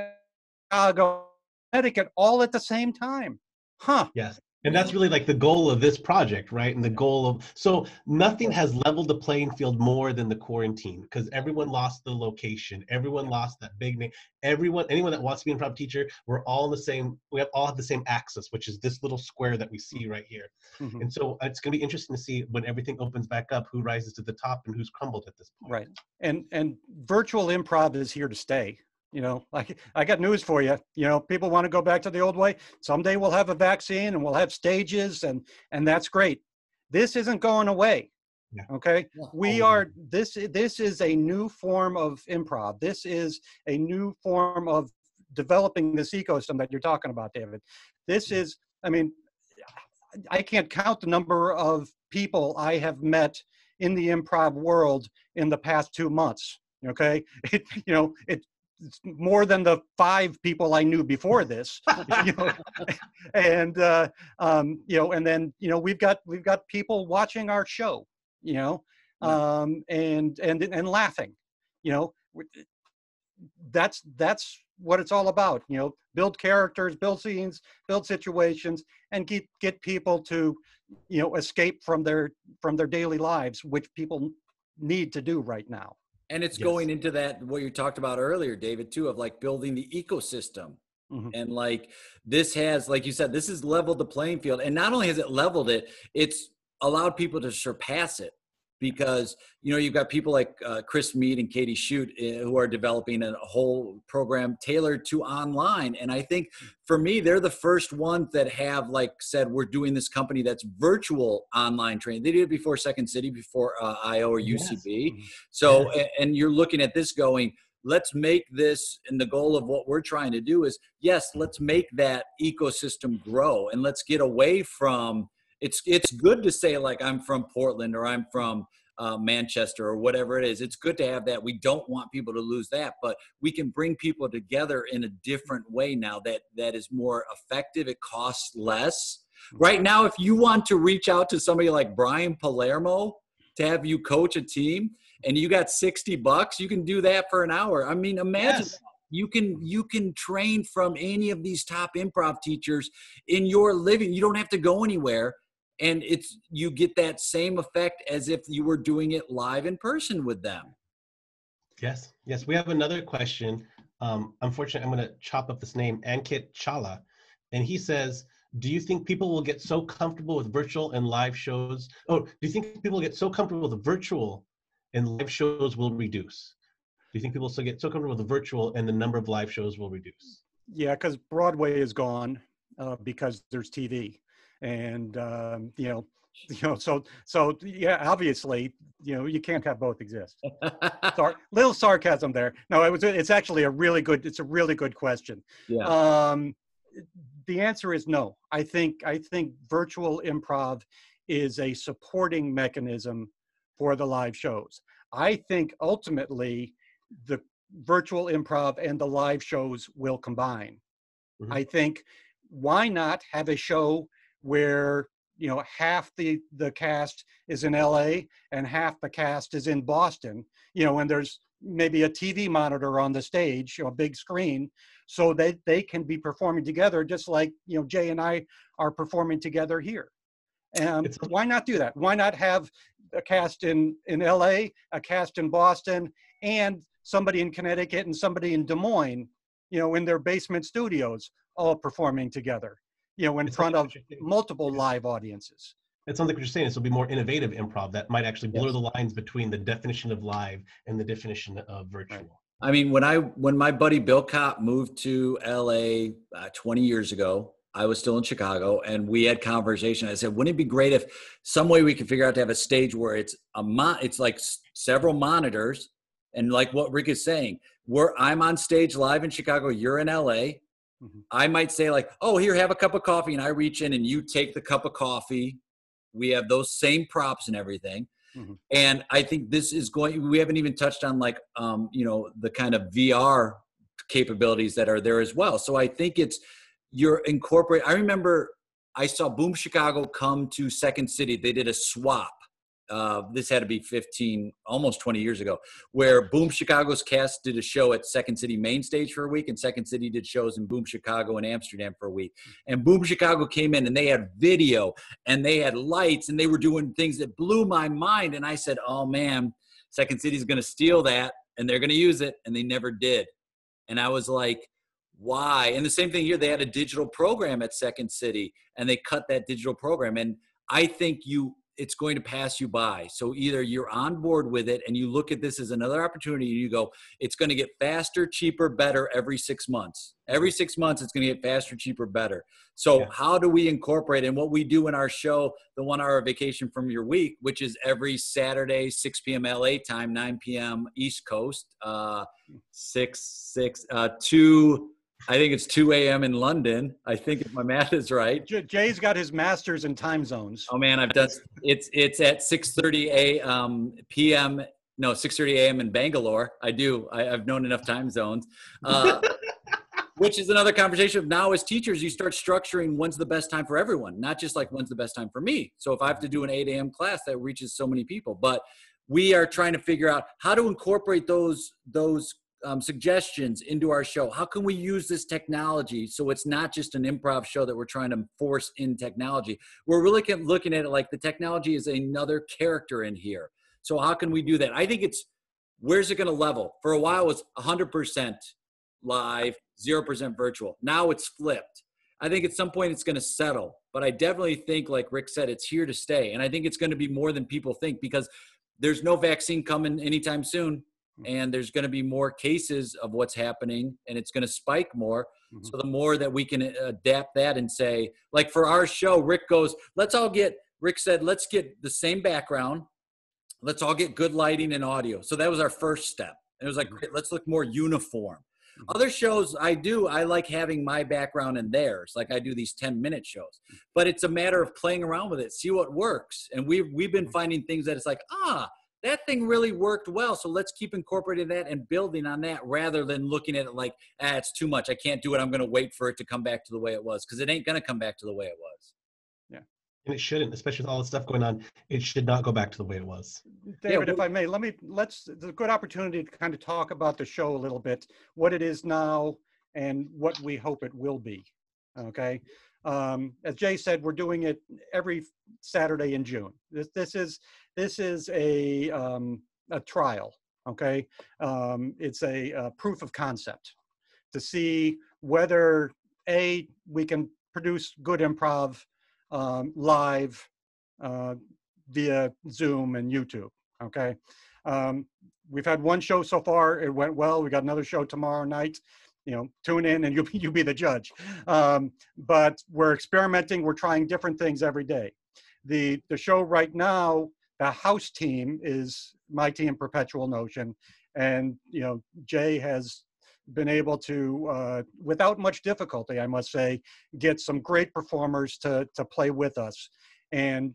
Chicago, Connecticut, all at the same time. Huh? Yes. And that's really like the goal of this project, right? And the goal of, so nothing has leveled the playing field more than the quarantine, because everyone lost the location. Everyone lost that big name. Anyone that wants to be an improv teacher, we're all in the same, all have the same axis, which is this little square that we see right here. Mm-hmm. And so it's going to be interesting to see when everything opens back up, who rises to the top and who's crumbled at this point. Right. And virtual improv is here to stay. I got news for you. People want to go back to the old way. Someday we'll have a vaccine and we'll have stages, and that's great. This isn't going away. Yeah. Okay. Yeah. This is a new form of improv. This is a new form of developing this ecosystem that you're talking about, David. This is, I can't count the number of people I have met in the improv world in the past 2 months. Okay. It's more than the 5 people I knew before this, and then we've got people watching our show, and laughing, that's what it's all about. Build characters, build scenes, build situations, and get people to, escape from their daily lives, which people need to do right now. And it's going into that, what you talked about earlier, David, too, of like building the ecosystem. Mhm. And like, this has, like you said, this has leveled the playing field. And not only has it leveled it, it's allowed people to surpass it, because, you know, you've got people like Chris Mead and Katie Shute who are developing a whole program tailored to online. And I think for me, they're the first ones that have like said, we're doing this company that's virtual online training. They did it before Second City, before IO or UCB. Yes. So, and you're looking at this going, let's make this, and the goal of what we're trying to do is, yes, let's make that ecosystem grow, and let's get away from, it's good to say like, I'm from Portland, or I'm from Manchester, or whatever it is. It's good to have that. We don't want people to lose that, but we can bring people together in a different way now that is more effective. It costs less. Right now, if you want to reach out to somebody like Brian Palermo to have you coach a team, and you got $60, you can do that for an hour. I mean, imagine Yes. you can train from any of these top improv teachers in your living. You don't have to go anywhere. And you get that same effect as if you were doing it live in person with them. Yes, yes. We have another question. Unfortunately, I'm going to chop up this name, Ankit Chala. And he says, do you think people will get so comfortable with virtual and live shows? Oh, do you think people get so comfortable with virtual and live shows will reduce? Do you think people still get so comfortable with the virtual and the number of live shows will reduce? Yeah, because Broadway is gone because there's TV. And, so yeah, obviously, you can't have both exist. Sorry, little sarcasm there. No, it's actually a really good question. Yeah. The answer is no. I think virtual improv is a supporting mechanism for the live shows. I think ultimately the virtual improv and the live shows will combine. Mm-hmm. I think, why not have a show where half the cast is in LA and half the cast is in Boston, and there's maybe a TV monitor on the stage, a big screen, so that they can be performing together, just like Jay and I are performing together here. And why not do that? Why not have a cast in LA, a cast in Boston, and somebody in Connecticut and somebody in Des Moines, in their basement studios, all performing together, in front of multiple live audiences. It sounds like what you're saying. This will be more innovative improv that might actually blur the lines between the definition of live and the definition of virtual. Right. I mean, when my buddy Bill Kopp moved to LA 20 years ago, I was still in Chicago, and we had conversation. I said, wouldn't it be great if some way we could figure out to have a stage where it's like several monitors, and like what Rick is saying, where I'm on stage live in Chicago, you're in LA. Mm-hmm. I might say like, oh, here, have a cup of coffee. And I reach in and you take the cup of coffee. We have those same props and everything. Mm-hmm. And I think this is we haven't even touched on like, the kind of VR capabilities that are there as well. So I think you're incorporating. I remember I saw Boom Chicago come to Second City. They did a swap. This had to be 15, almost 20 years ago, where Boom Chicago's cast did a show at Second City main stage for a week, and Second City did shows in Boom Chicago and Amsterdam for a week. And Boom Chicago came in, and they had video, and they had lights, and they were doing things that blew my mind. And I said, oh man, Second City's going to steal that, and they're going to use it, and they never did. And I was like, why? And the same thing here, they had a digital program at Second City, and they cut that digital program. And I think it's going to pass you by. So either you're on board with it and you look at this as another opportunity and you go, it's going to get faster, cheaper, better every 6 months. Every 6 months, it's going to get faster, cheaper, better. So how do we incorporate, and what we do in our show, the 1 hour vacation from your week, which is every Saturday, 6 p.m. LA time, 9 p.m. East Coast, 2 I think it's 2 a.m. in London. I think if my math is right. Jay's got his master's in time zones. Oh man, I've done. It's at 6:30 p.m. No, 6:30 a.m. in Bangalore. I've known enough time zones, which is another conversation. Now, as teachers, you start structuring when's the best time for everyone, not just like when's the best time for me. So if I have to do an 8 a.m. class, that reaches so many people. But we are trying to figure out how to incorporate those suggestions into our show. How can we use this technology so it's not just an improv show that we're trying to force in technology? We're really looking at it like the technology is another character in here. So how can we do that? I think where's it going to level? For a while it was 100% live, 0% virtual. Now it's flipped. I think at some point it's going to settle, but I definitely think, like Rick said, it's here to stay. And I think it's going to be more than people think, because there's no vaccine coming anytime soon. And there's going to be more cases of what's happening, and it's going to spike more. Mm-hmm. So the more that we can adapt that and say, like for our show, Rick goes, Rick said, let's get the same background. Let's all get good lighting and audio. So that was our first step. It was like, great, let's look more uniform. Mm-hmm. Other shows I like having my background and theirs. Like I do these 10-minute shows, but it's a matter of playing around with it, see what works. And we've been finding things that it's like, that thing really worked well. So let's keep incorporating that and building on that, rather than looking at it like, it's too much. I can't do it. I'm going to wait for it to come back to the way it was, because it ain't going to come back to the way it was. Yeah. And it shouldn't, especially with all the stuff going on. It should not go back to the way it was. David, if I may, it's a good opportunity to kind of talk about the show a little bit, what it is now and what we hope it will be. Okay. As Jay said, we're doing it every Saturday in June. This is a trial. Okay, it's a proof of concept to see whether we can produce good improv live via Zoom and YouTube. Okay, we've had one show so far. It went well. We got another show tomorrow night. Tune in and you be the judge. But we're experimenting. We're trying different things every day. The show right now, the house team is my team, Perpetual Notion. And, Jay has been able to, without much difficulty, I must say, get some great performers to play with us. And,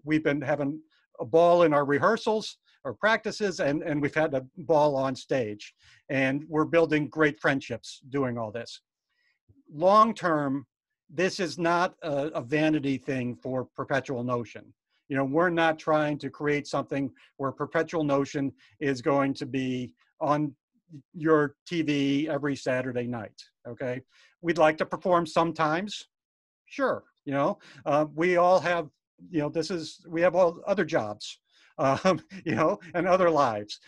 we've been having a ball in our rehearsals or practices, and we've had a ball on stage, and we're building great friendships doing all this. Long term, this is not a vanity thing for Perpetual Notion. We're not trying to create something where Perpetual Notion is going to be on your TV every Saturday night. Okay, we'd like to perform sometimes, sure. We all have, we have all other jobs. And other lives.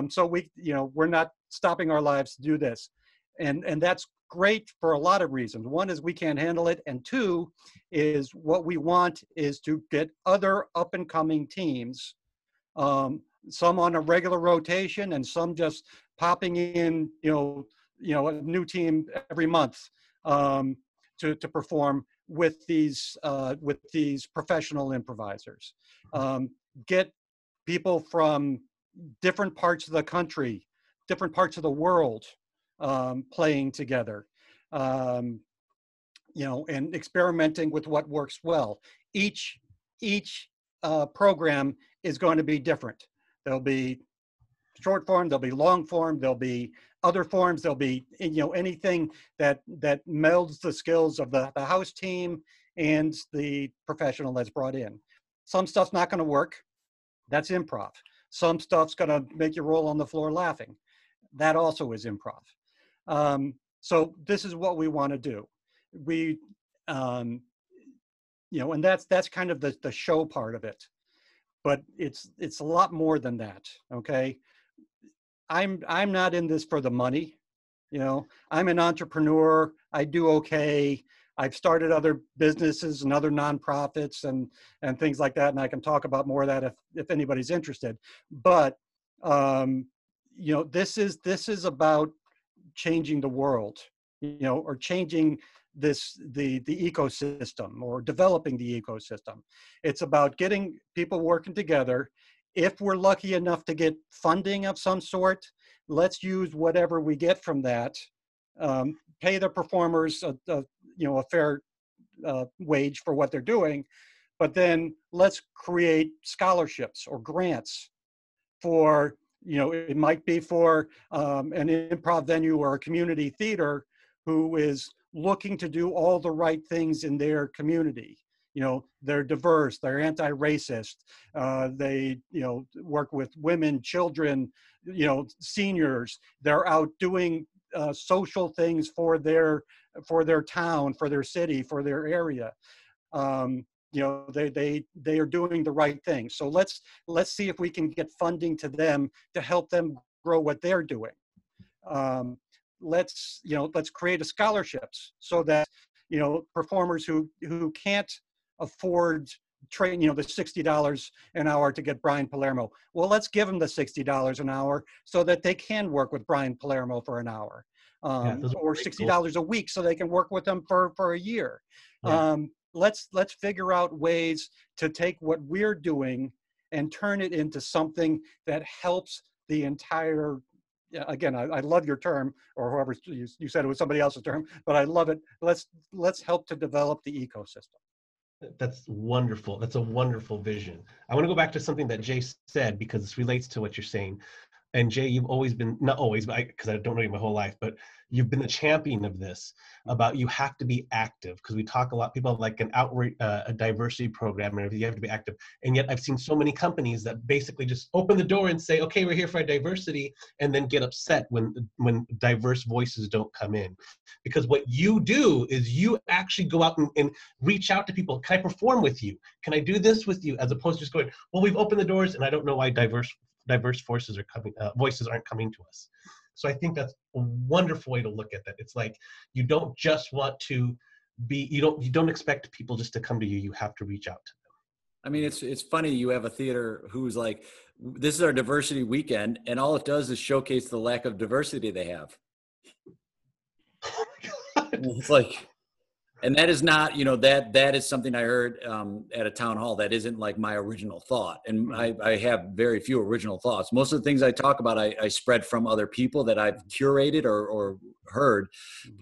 So we're not stopping our lives to do this. And that's great for a lot of reasons. One is we can't handle it. And two is what we want is to get other up and coming teams, some on a regular rotation and some just popping in, a new team every month to perform with these professional improvisers. Get people from different parts of the country, different parts of the world, playing together, and experimenting with what works well. Each program is going to be different. There'll be short form, there'll be long form, there'll be other forms, there'll be anything that melds the skills of the house team and the professional that's brought in. Some stuff's not going to work. That's improv. Some stuff's going to make you roll on the floor laughing. That also is improv. So this is what we want to do. We, and that's kind of the show part of it. But it's a lot more than that. Okay, I'm not in this for the money. I'm an entrepreneur. I do okay. I've started other businesses and other nonprofits and things like that, and I can talk about more of that if anybody's interested. But this is about changing the world, or changing the ecosystem, or developing the ecosystem. It's about getting people working together. If we're lucky enough to get funding of some sort, let's use whatever we get from that. Pay the performers a fair wage for what they're doing, but then let's create scholarships or grants for, it might be for an improv venue or a community theater who is looking to do all the right things in their community. They're diverse, they're anti-racist, they, work with women, children, seniors. They're out doing social things for their town, for their city, for their area. They are doing the right thing. So let's see if we can get funding to them to help them grow what they're doing. let's create a scholarships so that, performers who can't afford train, the $60 an hour to get Brian Palermo. Well, let's give them the $60 an hour so that they can work with Brian Palermo for an hour, or $60 a week so they can work with them for a year. Yeah. Let's figure out ways to take what we're doing and turn it into something that helps the entire. Again, I love your term, or whoever you said it was somebody else's term, but I love it. Let's help to develop the ecosystem. That's wonderful. That's a wonderful vision. I want to go back to something that Jay said, because this relates to what you're saying. And Jay, you've always been, not always, but because I don't know you my whole life, but you've been the champion of this, about you have to be active, because we talk a lot, people have like an outreach, a diversity program, and you have to be active. And yet I've seen so many companies that basically just open the door and say, okay, we're here for diversity, and then get upset when diverse voices don't come in. Because what you do is you actually go out and reach out to people. Can I perform with you? Can I do this with you? As opposed to just going, well, we've opened the doors and I don't know why diverse voices aren't coming to us. So I think that's a wonderful way to look at that. It's like, you don't just want to be, you don't expect people just to come to you. You have to reach out to them. I mean, it's funny, you have a theater who's like, this is our diversity weekend, and all it does is showcase the lack of diversity they have. Oh my God. It's like, and that is not, that is something I heard at a town hall. That isn't like my original thought. And I have very few original thoughts. Most of the things I talk about, I spread from other people that I've curated or heard.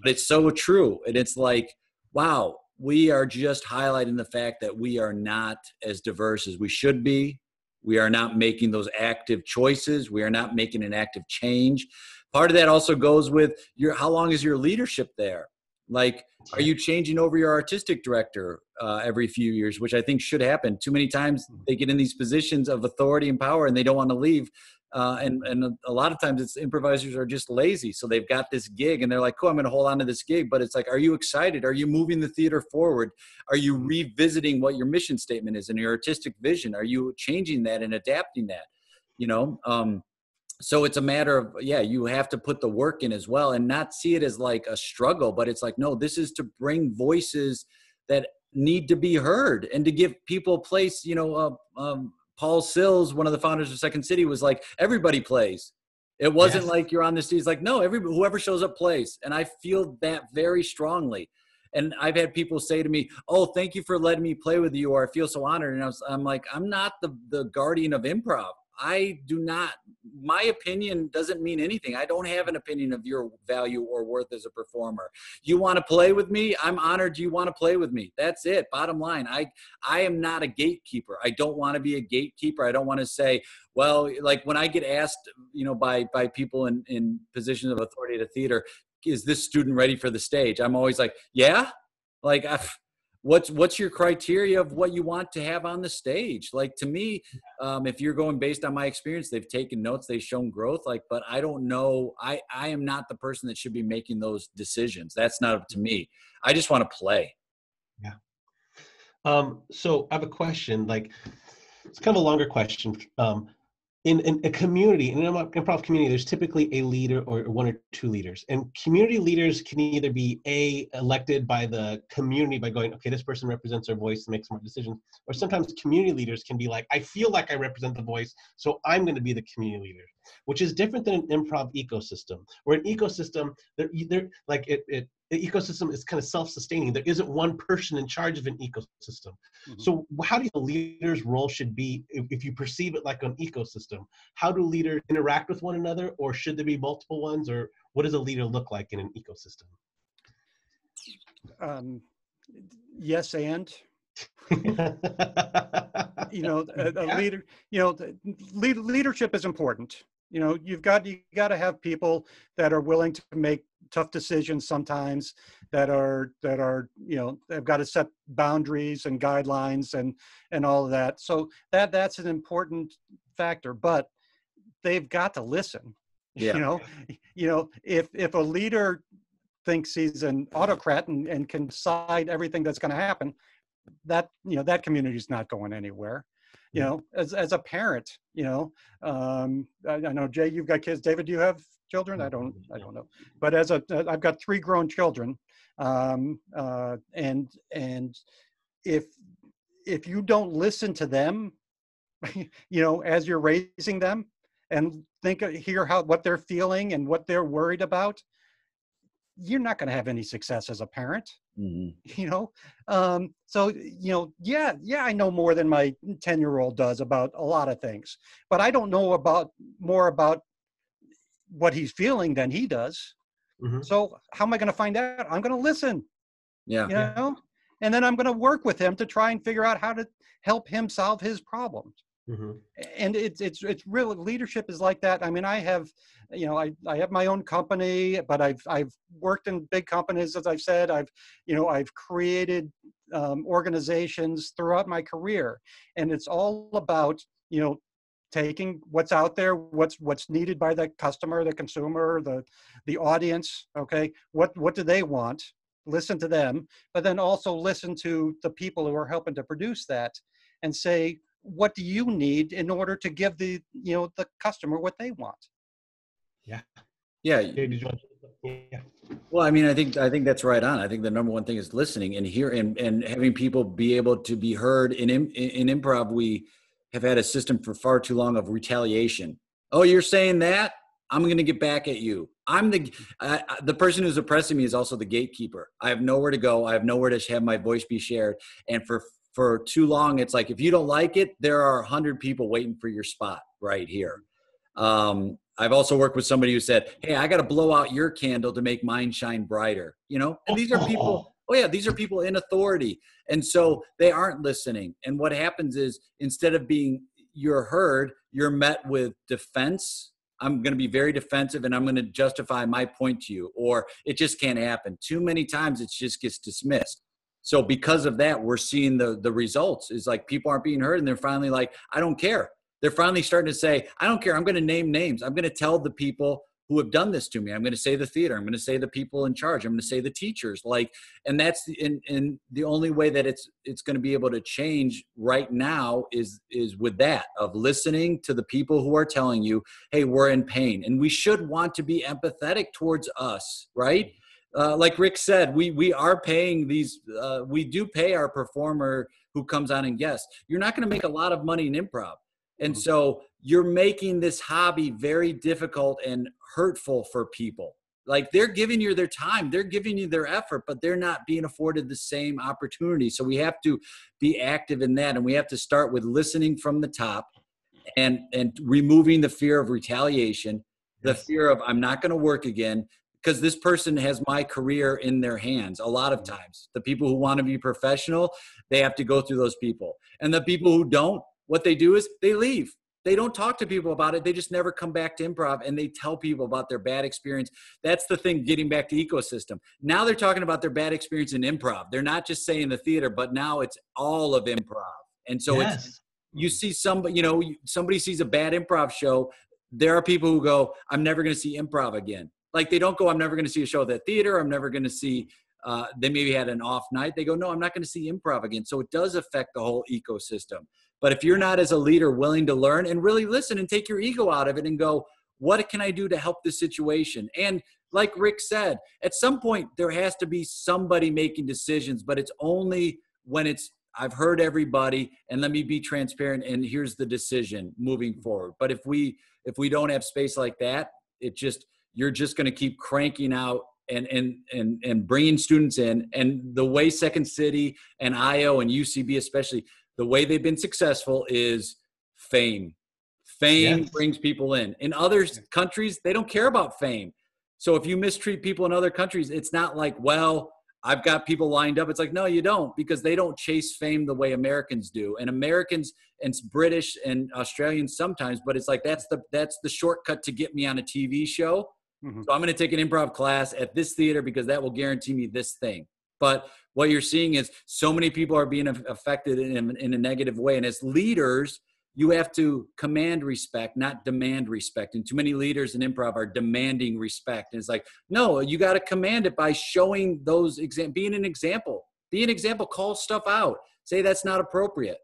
But it's so true. And it's like, wow, we are just highlighting the fact that we are not as diverse as we should be. We are not making those active choices. We are not making an active change. Part of that also goes with how long is your leadership there? Like, are you changing over your artistic director every few years, which I think should happen. Too many times they get in these positions of authority and power and they don't want to leave. And a lot of times it's improvisers are just lazy. So they've got this gig and they're like, cool, I'm going to hold on to this gig. But it's like, are you excited? Are you moving the theater forward? Are you revisiting what your mission statement is and your artistic vision? Are you changing that and adapting that? So it's a matter of, you have to put the work in as well and not see it as like a struggle, but it's like, no, this is to bring voices that need to be heard and to give people a place. Paul Sills, one of the founders of Second City, was like, everybody plays. It wasn't like you're on the stage. It's like, no, whoever shows up plays. And I feel that very strongly. And I've had people say to me, oh, thank you for letting me play with you, or I feel so honored. And I'm like, I'm not the guardian of improv. I do not, my opinion doesn't mean anything. I don't have an opinion of your value or worth as a performer. You want to play with me? I'm honored you want to play with me. That's it. Bottom line. I am not a gatekeeper. I don't want to be a gatekeeper. I don't want to say, well, like when I get asked, by people in positions of authority at a theater, is this student ready for the stage? I'm always like, yeah, like what's your criteria of what you want to have on the stage? Like, to me, if you're going based on my experience, they've taken notes, they've shown growth, but I don't know. I am not the person that should be making those decisions. That's not up to me. I just want to play. Yeah. So I have a question, it's kind of a longer question. In a community, in an improv community, there's typically a leader or one or two leaders. And community leaders can either be elected by the community by going, okay, this person represents our voice and makes smart decisions. Or sometimes community leaders can be like, I feel like I represent the voice, so I'm going to be the community leader, which is different than an improv ecosystem. Where an ecosystem, the ecosystem is kind of self-sustaining. There isn't one person in charge of an ecosystem. Mm-hmm. So how do you think a leader's role should be if you perceive it like an ecosystem? How do leaders interact with one another, or should there be multiple ones, or what does a leader look like in an ecosystem? Yes, and leadership is important. You've got to have people that are willing to make tough decisions sometimes, that they've got to set boundaries and guidelines and all of that. So that's an important factor, but they've got to listen. Yeah. If a leader thinks he's an autocrat and can decide everything that's going to happen, that community is not going anywhere. As a parent, I know, Jay, you've got kids. David, do you have children. I don't know. But I've got 3 grown children, and if you don't listen to them, as you're raising them, and hear what they're feeling and what they're worried about, you're not going to have any success as a parent. So I know more than my 10-year-old does about a lot of things, but I don't know more about what he's feeling than he does. So how am I going to find out? I'm going to listen. And then I'm going to work with him to try and figure out how to help him solve his problems. And it's really, leadership is like that. I mean, I have my own company, but I've worked in big companies, as I've said. I've created organizations throughout my career, and it's all about taking what's out there, what's needed by the customer, the consumer, the audience. Okay, what do they want? Listen to them, but then also listen to the people who are helping to produce that, and say, what do you need in order to give the customer what they want? Yeah. Well, I mean, I think that's right on. I think the number one thing is listening and and having people be able to be heard. In improv, we have had a system for far too long of retaliation. Oh, you're saying that? I'm going to get back at you. I'm the person who's oppressing me is also the gatekeeper. I have nowhere to go. I have nowhere to have my voice be shared. And for too long, it's like, if you don't like it, there are 100 people waiting for your spot right here. I've also worked with somebody who said, hey, I got to blow out your candle to make mine shine brighter. And these are people, these are people in authority. And so they aren't listening. And what happens is, instead of you're heard, you're met with defense. I'm going to be very defensive, and I'm going to justify my point to you, or it just can't happen. Too many times it just gets dismissed. So because of that, we're seeing the results is like, people aren't being heard, and they're finally like, I don't care. They're finally starting to say, I don't care. I'm going to name names. I'm going to tell the people who have done this to me. I'm going to say the theater. I'm going to say the people in charge. I'm going to say the teachers. And that's the only way that it's going to be able to change right now is with that, of listening to the people who are telling you, hey, we're in pain. And we should want to be empathetic towards us, right? Like Rick said, we are paying these, we do pay our performer who comes on and guests. You're not going to make a lot of money in improv. And so you're making this hobby very difficult and hurtful for people. Like, they're giving you their time, they're giving you their effort, but they're not being afforded the same opportunity. So we have to be active in that. And we have to start with listening from the top and removing the fear of retaliation, the fear of, I'm not going to work again, because this person has my career in their hands. A lot of times, the people who want to be professional, they have to go through those people. And the people who don't, what they do is they leave. They don't talk to people about it. They just never come back to improv, and they tell people about their bad experience. That's the thing, getting back to ecosystem. Now they're talking about their bad experience in improv. They're not just saying the theater, but now it's all of improv. And so you see somebody sees a bad improv show. There are people who go, I'm never going to see improv again. Like, they don't go, I'm never going to see a show at that theater. I'm never going to see, they maybe had an off night. They go, no, I'm not going to see improv again. So it does affect the whole ecosystem. But if you're not, as a leader, willing to learn and really listen and take your ego out of it and go, what can I do to help this situation? And like Rick said, at some point there has to be somebody making decisions, but it's only when I've heard everybody, and let me be transparent, and here's the decision moving forward. But if we don't have space like that, you're just going to keep cranking out and bringing students in. And the way Second City and IO and UCB especially, the way they've been successful is fame. Fame brings people in. In other countries, they don't care about fame. So if you mistreat people in other countries, it's not like, well, I've got people lined up. It's like, no, you don't, because they don't chase fame the way Americans do. And Americans and British and Australians sometimes, but it's like, that's the shortcut to get me on a TV show. Mm-hmm. So I'm going to take an improv class at this theater because that will guarantee me this thing. But what you're seeing is so many people are being affected in a negative way. And as leaders, you have to command respect, not demand respect. And too many leaders in improv are demanding respect. And it's like, no, you got to command it by showing those being an example. Be an example, call stuff out. Say that's not appropriate.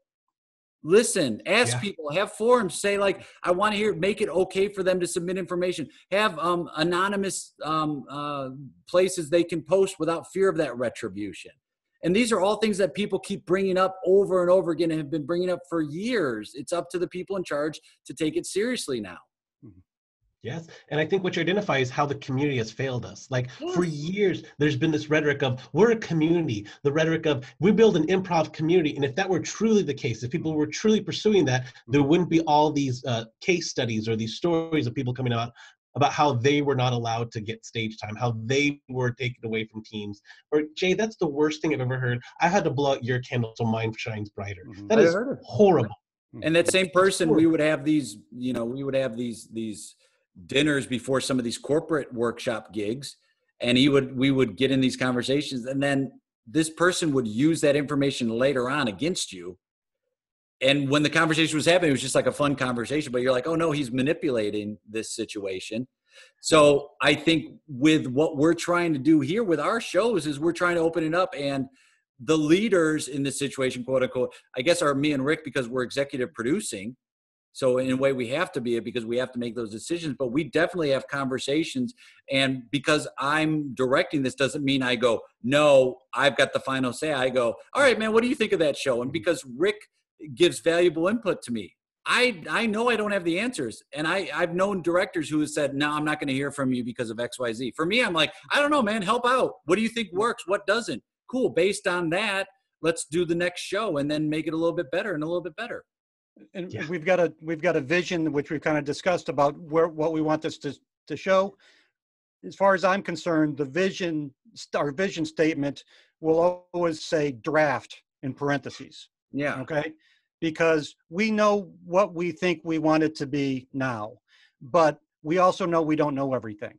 Listen, ask Yeah. people, have forums, say like, I want to hear, make it okay for them to submit information. Have anonymous places they can post without fear of that retribution. And these are all things that people keep bringing up over and over again and have been bringing up for years. It's up to the people in charge to take it seriously now. Yes. And I think what you identify is how the community has failed us. Like for years, there's been this rhetoric of we're a community, the rhetoric of we build an improv community. And if that were truly the case, if people were truly pursuing that, there wouldn't be all these case studies or these stories of people coming out about how they were not allowed to get stage time, how they were taken away from teams. Or Jay, that's the worst thing I've ever heard. I had to blow out your candle so mine shines brighter. That is horrible. And that same person, we would have these, you know, we would have these dinners before some of these corporate workshop gigs, and we would get in these conversations, and then this person would use that information later on against you. And when the conversation was happening, it was just like a fun conversation, but you're like, oh no, he's manipulating this situation. So I think with what we're trying to do here with our shows is we're trying to open it up, and the leaders in this situation, quote unquote, I guess are me and Rick, because we're executive producing. So in a way we have to be it because we have to make those decisions, but we definitely have conversations. And because I'm directing this doesn't mean I go, no, I've got the final say. I go, all right, man, what do you think of that show? And because Rick gives valuable input to me, I know I don't have the answers. And I've known directors who have said, no, I'm not going to hear from you because of X, Y, Z. For me, I'm like, I don't know, man, help out. What do you think works? What doesn't? Cool. Based on that, let's do the next show and then make it a little bit better and a little bit better. And we've got a vision which we've kind of discussed about what we want this to show. As far as I'm concerned, our vision statement will always say draft in parentheses. Yeah. Okay. Because we know what we think we want it to be now, but we also know we don't know everything.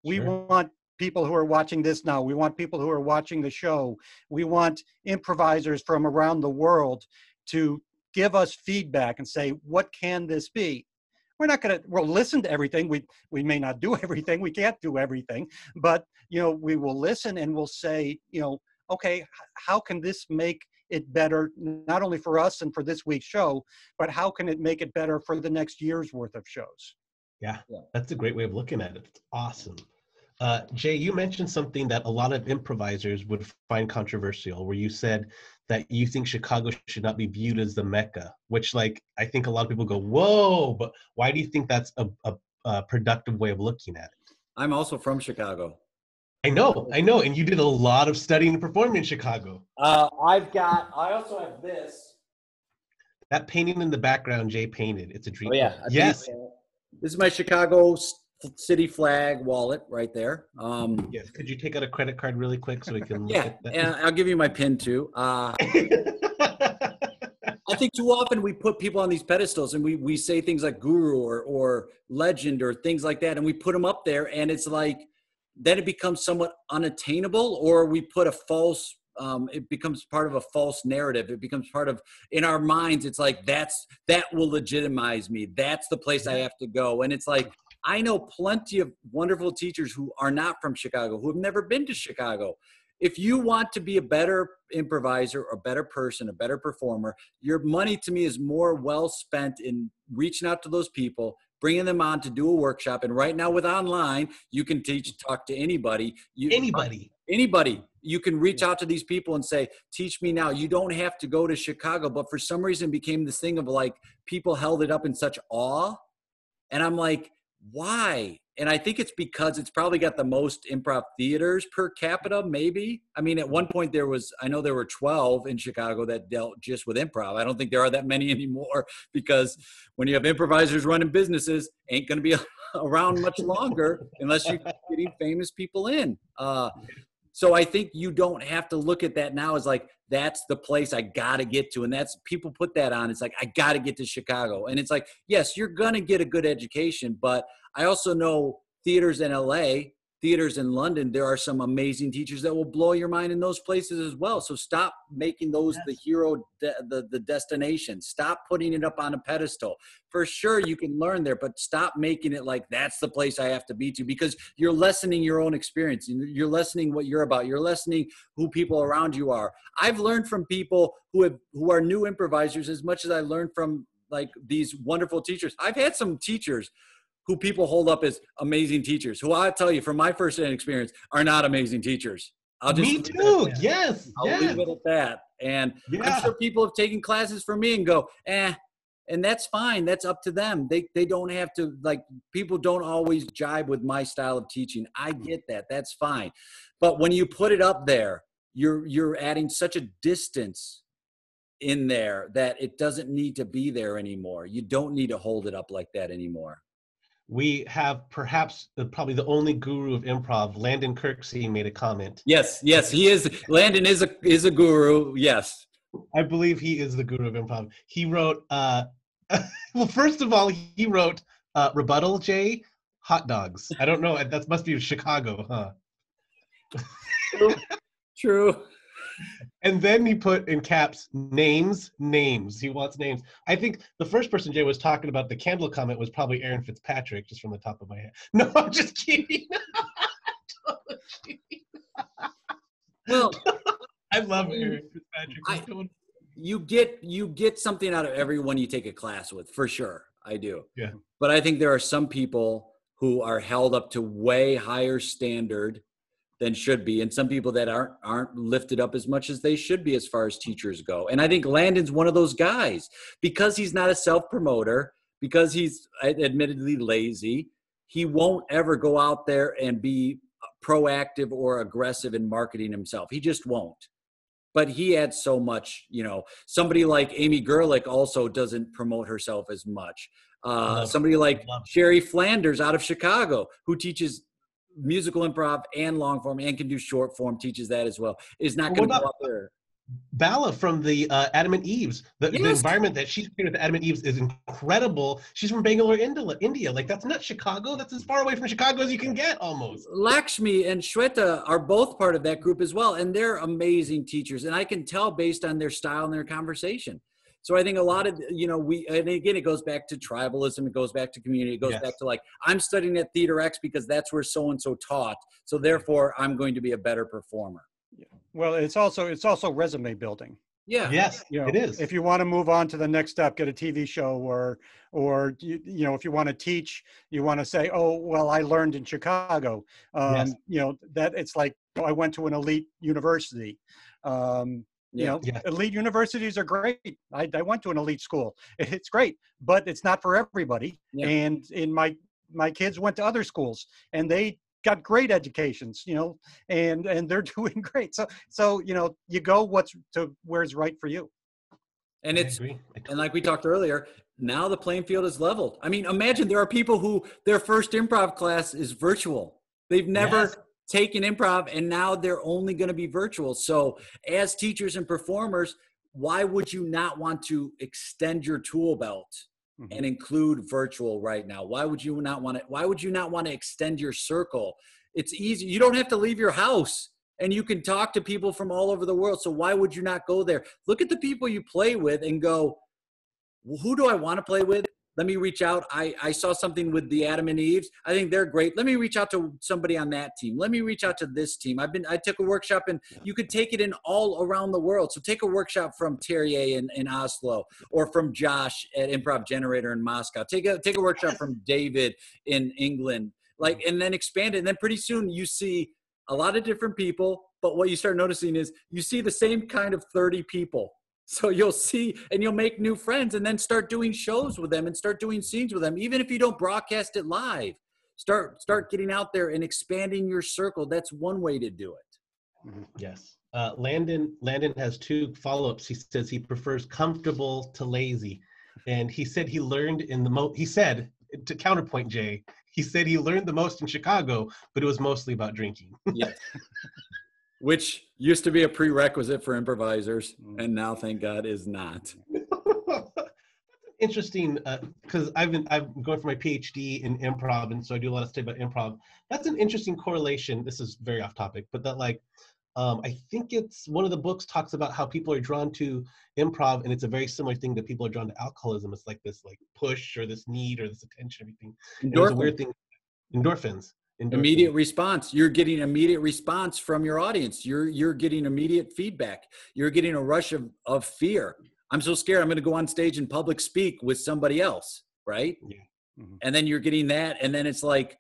We want people who are watching this now. We want people who are watching the show. We want improvisers from around the world to give us feedback and say, what can this be? We'll listen to everything. We may not do everything. We can't do everything, but, you know, we will listen and we'll say, you know, okay, how can this make it better, not only for us and for this week's show, but how can it make it better for the next year's worth of shows? Yeah, that's a great way of looking at it. It's awesome. Jay, you mentioned something that a lot of improvisers would find controversial, where you said that you think Chicago should not be viewed as the Mecca, which, like, I think a lot of people go, whoa, but why do you think that's a productive way of looking at it? I'm also from Chicago. I know, and you did a lot of studying and performing in Chicago. I also have this. That painting in the background, Jay painted. It's a dream. Oh yeah. Yes. This is my Chicago city flag wallet right there. Yes. Could you take out a credit card really quick so we can look at that? And I'll give you my pin too. I think too often we put people on these pedestals and we say things like guru or legend or things like that, and we put them up there, and it's like, then it becomes somewhat unattainable, or we put a false, it becomes part of a false narrative. It becomes part of, in our minds, it's like, that will legitimize me. That's the place I have to go. And it's like, I know plenty of wonderful teachers who are not from Chicago, who have never been to Chicago. If you want to be a better improviser, a better person, a better performer, your money to me is more well spent in reaching out to those people, bringing them on to do a workshop. And right now with online, you can talk to anybody. Anybody. You can reach out to these people and say, teach me now. You don't have to go to Chicago. But for some reason it became this thing of like, people held it up in such awe. And I'm like, why? And I think it's because it's probably got the most improv theaters per capita, maybe. I mean, at one point I know there were 12 in Chicago that dealt just with improv. I don't think there are that many anymore, because when you have improvisers running businesses, ain't going to be around much longer unless you're getting famous people in. So I think you don't have to look at that now as like, that's the place I got to get to. And that's, people put that on. It's like, I got to get to Chicago. And it's like, yes, you're going to get a good education, but I also know theaters in LA, theaters in London, there are some amazing teachers that will blow your mind in those places as well. So stop making those the hero, the destination. Stop putting it up on a pedestal. For sure, you can learn there, but stop making it like that's the place I have to be to, because you're lessening your own experience. You're lessening what you're about. You're lessening who people around you are. I've learned from people who are new improvisers as much as I learned from like these wonderful teachers. I've had some teachers who people hold up as amazing teachers, who I'll tell you from my first-hand experience are not amazing teachers. Me too. Yes. I'll leave it at that. And I'm sure people have taken classes from me and go, and that's fine. That's up to them. They don't have to, like, people don't always jibe with my style of teaching. I get that. That's fine. But when you put it up there, you're adding such a distance in there that it doesn't need to be there anymore. You don't need to hold it up like that anymore. We have perhaps probably the only guru of improv, Landon Kirksey, made a comment. Yes, he is. Landon is a guru. Yes, I believe he is the guru of improv. He wrote, well, first of all, he wrote rebuttal, Jay, hot dogs. I don't know. That must be Chicago, huh? True. And then he put in caps, names. He wants names. I think the first person Jay was talking about, the candle comment, was probably Aaron Fitzpatrick, just from the top of my head. No, I'm just kidding. Well, I love Aaron Fitzpatrick. You get something out of everyone you take a class with, for sure. I do. Yeah. But I think there are some people who are held up to way higher standard than should be, and some people that aren't lifted up as much as they should be as far as teachers go. And I think Landon's one of those guys, because he's not a self-promoter, because he's admittedly lazy. He won't ever go out there and be proactive or aggressive in marketing himself. He just won't. But he adds so much, somebody like Amy Gerlich also doesn't promote herself as much. Somebody like Sherry Flanders out of Chicago, who teaches musical improv and long form and can do short form, teaches that as well, is not going to go out there. Bala from the Adam and Eve's, the environment that she's created with the Adam and Eve's is incredible. She's from Bangalore, India. Like, that's not Chicago. That's as far away from Chicago as you can get, almost. Lakshmi and Shweta are both part of that group as well, and they're amazing teachers. And I can tell based on their style and their conversation. So I think a lot of, and again, it goes back to tribalism. It goes back to community. It goes back to, like, I'm studying at Theater X because that's where so-and-so taught. So therefore I'm going to be a better performer. Yeah. Well, it's also resume building. Yeah. Yes, it is. If you want to move on to the next step, get a TV show, or if you want to teach, you want to say, oh, well, I learned in Chicago. That it's like, I went to an elite university. Elite universities are great. I went to an elite school. It's great, but it's not for everybody. Yeah. And my kids went to other schools, and they got great educations, and they're doing great. So you go where's right for you. And and like we talked earlier, now the playing field is leveled. I mean, imagine there are people who their first improv class is virtual. They've never taken improv, and now they're only going to be virtual. So as teachers and performers, why would you not want to extend your tool belt and include virtual right now? Why would you not want to extend your circle? It's easy. You don't have to leave your house, and you can talk to people from all over the world. So why would you not go there? Look at the people you play with and go, well, who do I want to play with? Let me reach out. I saw something with the Adam and Eves. I think they're great. Let me reach out to somebody on that team. Let me reach out to this team. I took a workshop, and you could take it in all around the world. So take a workshop from Terrier in Oslo, or from Josh at Improv Generator in Moscow. Take a workshop from David in England, and then expand it. And then pretty soon you see a lot of different people, but what you start noticing is you see the same kind of 30 people. So you'll see, and you'll make new friends, and then start doing shows with them and start doing scenes with them. Even if you don't broadcast it live, start getting out there and expanding your circle. That's one way to do it. Yes. Landon has two follow-ups. He says he prefers comfortable to lazy. And he said he learned he said, to counterpoint Jay, he said he learned the most in Chicago, but it was mostly about drinking. Yes. Which used to be a prerequisite for improvisers, and now, thank God, is not. That's interesting because I'm going for my PhD in improv, and so I do a lot of study about improv. That's an interesting correlation. This is very off topic, but that like I think it's one of the books talks about how people are drawn to improv, and it's a very similar thing that people are drawn to alcoholism. It's like this like push or this need or this attention, everything. And it was a weird thing. Endorphins. Immediate response. You're getting immediate response from your audience. You're getting immediate feedback. You're getting a rush of fear. I'm so scared I'm going to go on stage and public speak with somebody else, right? Yeah. Mm-hmm. And then you're getting that, and then it's like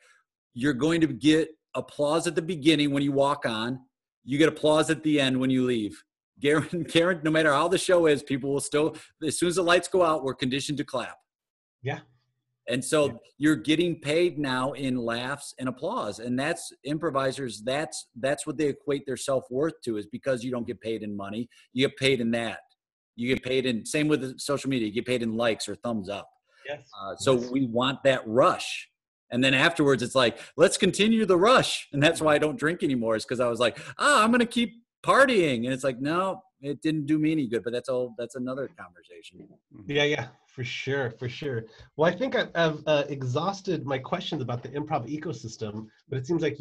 you're going to get applause at the beginning when you walk on. You get applause at the end when you leave. Karen, no matter how the show is, people will still, as soon as the lights go out, we're conditioned to clap. Yeah. And so you're getting paid now in laughs and applause. And that's improvisers. That's what they equate their self-worth to, is because you don't get paid in money. You get paid in that. You get paid in, same with social media, you get paid in likes or thumbs up. Yes. So we want that rush. And then afterwards it's like, let's continue the rush. And that's why I don't drink anymore, is because I was like, I'm going to keep partying. And it's like, no, it didn't do me any good, but that's another conversation. Yeah, for sure. Well, I think I've exhausted my questions about the improv ecosystem, but it seems like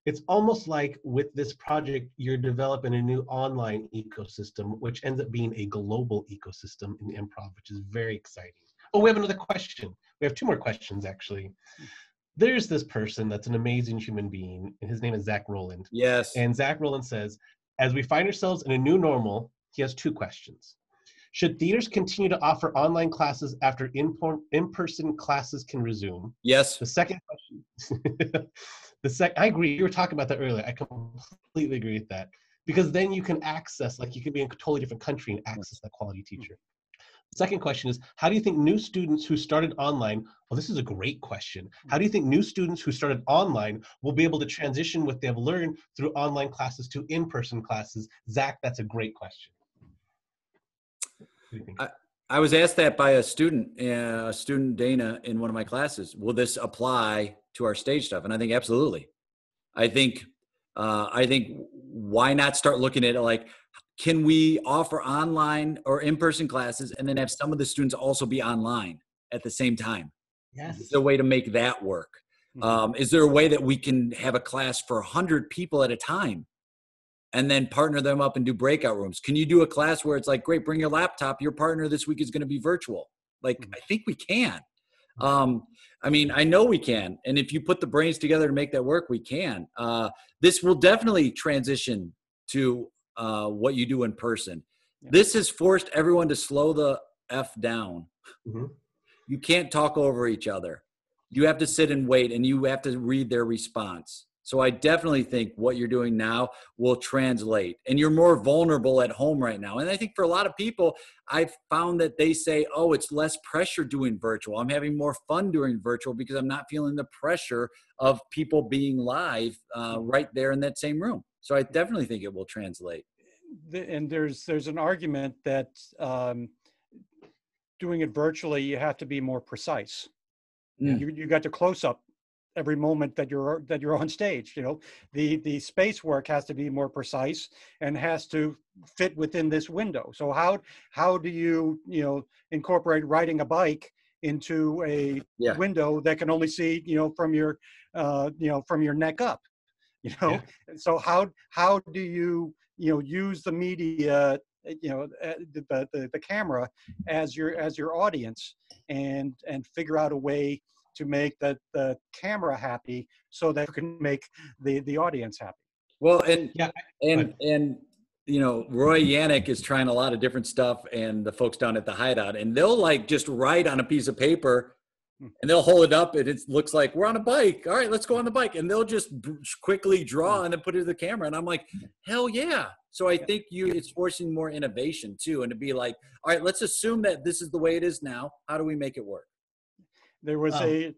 it's almost like with this project, you're developing a new online ecosystem, which ends up being a global ecosystem in improv, which is very exciting. Oh, we have another question. We have two more questions, actually. There's this person that's an amazing human being, and his name is Zach Rowland. Yes. And Zach Rowland says, as we find ourselves in a new normal, he has two questions. Should theaters continue to offer online classes after in-person classes can resume? Yes. The second question, I agree. You were talking about that earlier. I completely agree with that. Because then you can access, like you can be in a totally different country and access that quality teacher. The second question is, how do you think new students who started online, well, this is a great question. How do you think new students who started online will be able to transition what they've learned through online classes to in-person classes? Zach, that's a great question. What do you think? I was asked that by a student Dana, in one of my classes. Will this apply to our stage stuff? And I think absolutely. I think why not start looking at it like, can we offer online or in-person classes and then have some of the students also be online at the same time? Yes. Is there a way to make that work? Mm-hmm. Is there a way that we can have a class for 100 people at a time and then partner them up and do breakout rooms? Can you do a class where it's like, great, bring your laptop, your partner this week is going to be virtual? Like, I think we can. I mean, I know we can. And if you put the brains together to make that work, we can. This will definitely transition to what you do in person. Yeah. This has forced everyone to slow the F down. Mm-hmm. You can't talk over each other. You have to sit and wait, and you have to read their response. So I definitely think what you're doing now will translate, and you're more vulnerable at home right now. And I think for a lot of people, I've found that they say, oh, it's less pressure doing virtual. I'm having more fun doing virtual because I'm not feeling the pressure of people being live right there in that same room. So I definitely think it will translate. And there's an argument that doing it virtually, you have to be more precise. You got to close up every moment that you're on stage. You know, the space work has to be more precise and has to fit within this window. So how do you incorporate riding a bike into a window that can only see from your neck up? So how do you use the media, the camera as your audience, and figure out a way to make the camera happy so that you can make the audience happy. Well, and Roy Yannick is trying a lot of different stuff, and the folks down at the Hideout, and they'll like just write on a piece of paper and they'll hold it up and it looks like we're on a bike. All right, let's go on the bike. And they'll just quickly draw and then put it to the camera. And I'm like, hell yeah. So I think it's forcing more innovation too. And to be like, all right, let's assume that this is the way it is now. How do we make it work? There was a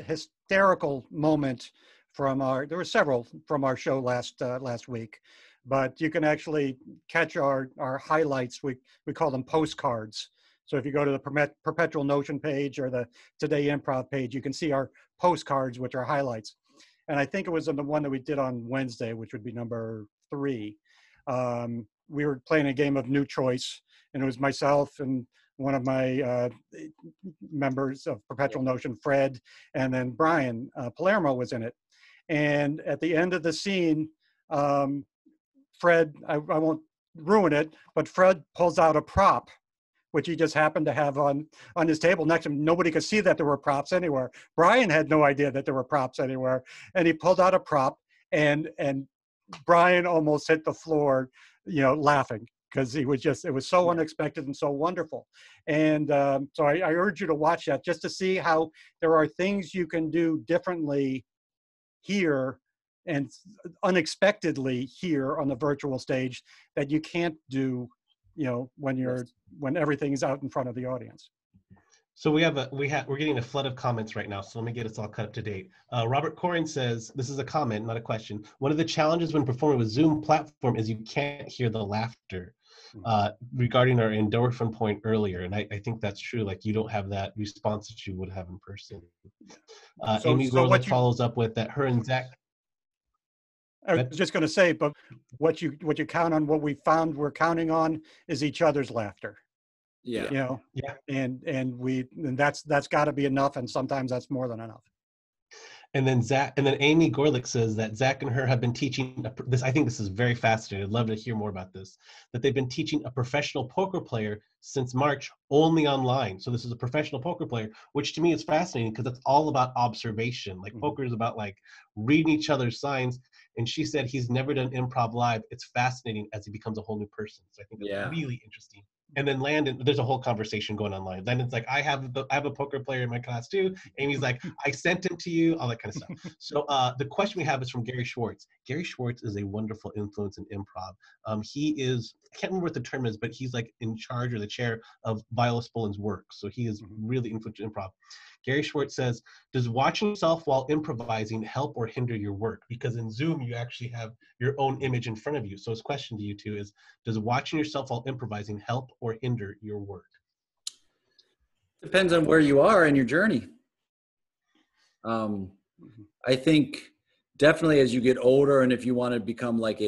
hysterical moment there were several from our show last week, but you can actually catch our highlights. We call them postcards. So if you go to the Perpetual Notion page or the Today Improv page, you can see our postcards, which are highlights. And I think it was in the one that we did on Wednesday, which would be number 3. We were playing a game of New Choice, and it was myself and one of my members of Perpetual Notion, Fred, and then Brian Palermo was in it. And at the end of the scene, Fred, I won't ruin it, but Fred pulls out a prop, which he just happened to have on his table next to him. Nobody could see that there were props anywhere. Brian had no idea that there were props anywhere. And he pulled out a prop, and Brian almost hit the floor, laughing, because it was so unexpected and so wonderful. And so I urge you to watch that, just to see how there are things you can do differently here and unexpectedly here on the virtual stage that you can't do, when everything's out in front of the audience. So we're getting a flood of comments right now. So let me get us all cut up to date. Robert Corin says, this is a comment, not a question. One of the challenges when performing with Zoom platform is you can't hear the laughter. Regarding our endorphin point earlier, and I think that's true. Like, you don't have that response that you would have in person. Amy Rosa follows up with that. Her and Zach. I was just going to say, but what you count on, what we found we're counting on, is each other's laughter. Yeah. And that's got to be enough, and sometimes that's more than enough. And then Amy Gorlick says that Zach and her have been teaching this. I think this is very fascinating. I'd love to hear more about this. That they've been teaching a professional poker player since March, only online. So this is a professional poker player, which to me is fascinating because it's all about observation. Like, poker is about like reading each other's signs. And she said he's never done improv live. It's fascinating as he becomes a whole new person. So I think that's really interesting. And then Landon, there's a whole conversation going online. Landon's like, I have a poker player in my class too. Amy's like, I sent him to you, all that kind of stuff. So the question we have is from Gary Schwartz. Gary Schwartz is a wonderful influence in improv. He is, I can't remember what the term is, but he's like in charge or the chair of Viola Spolin's work. So he is really influential in improv. Gary Schwartz says, does watching yourself while improvising help or hinder your work? Because in Zoom, you actually have your own image in front of you. So his question to you two is, does watching yourself while improvising help or hinder your work? Depends on where you are in your journey. I think definitely as you get older, and if you want to become like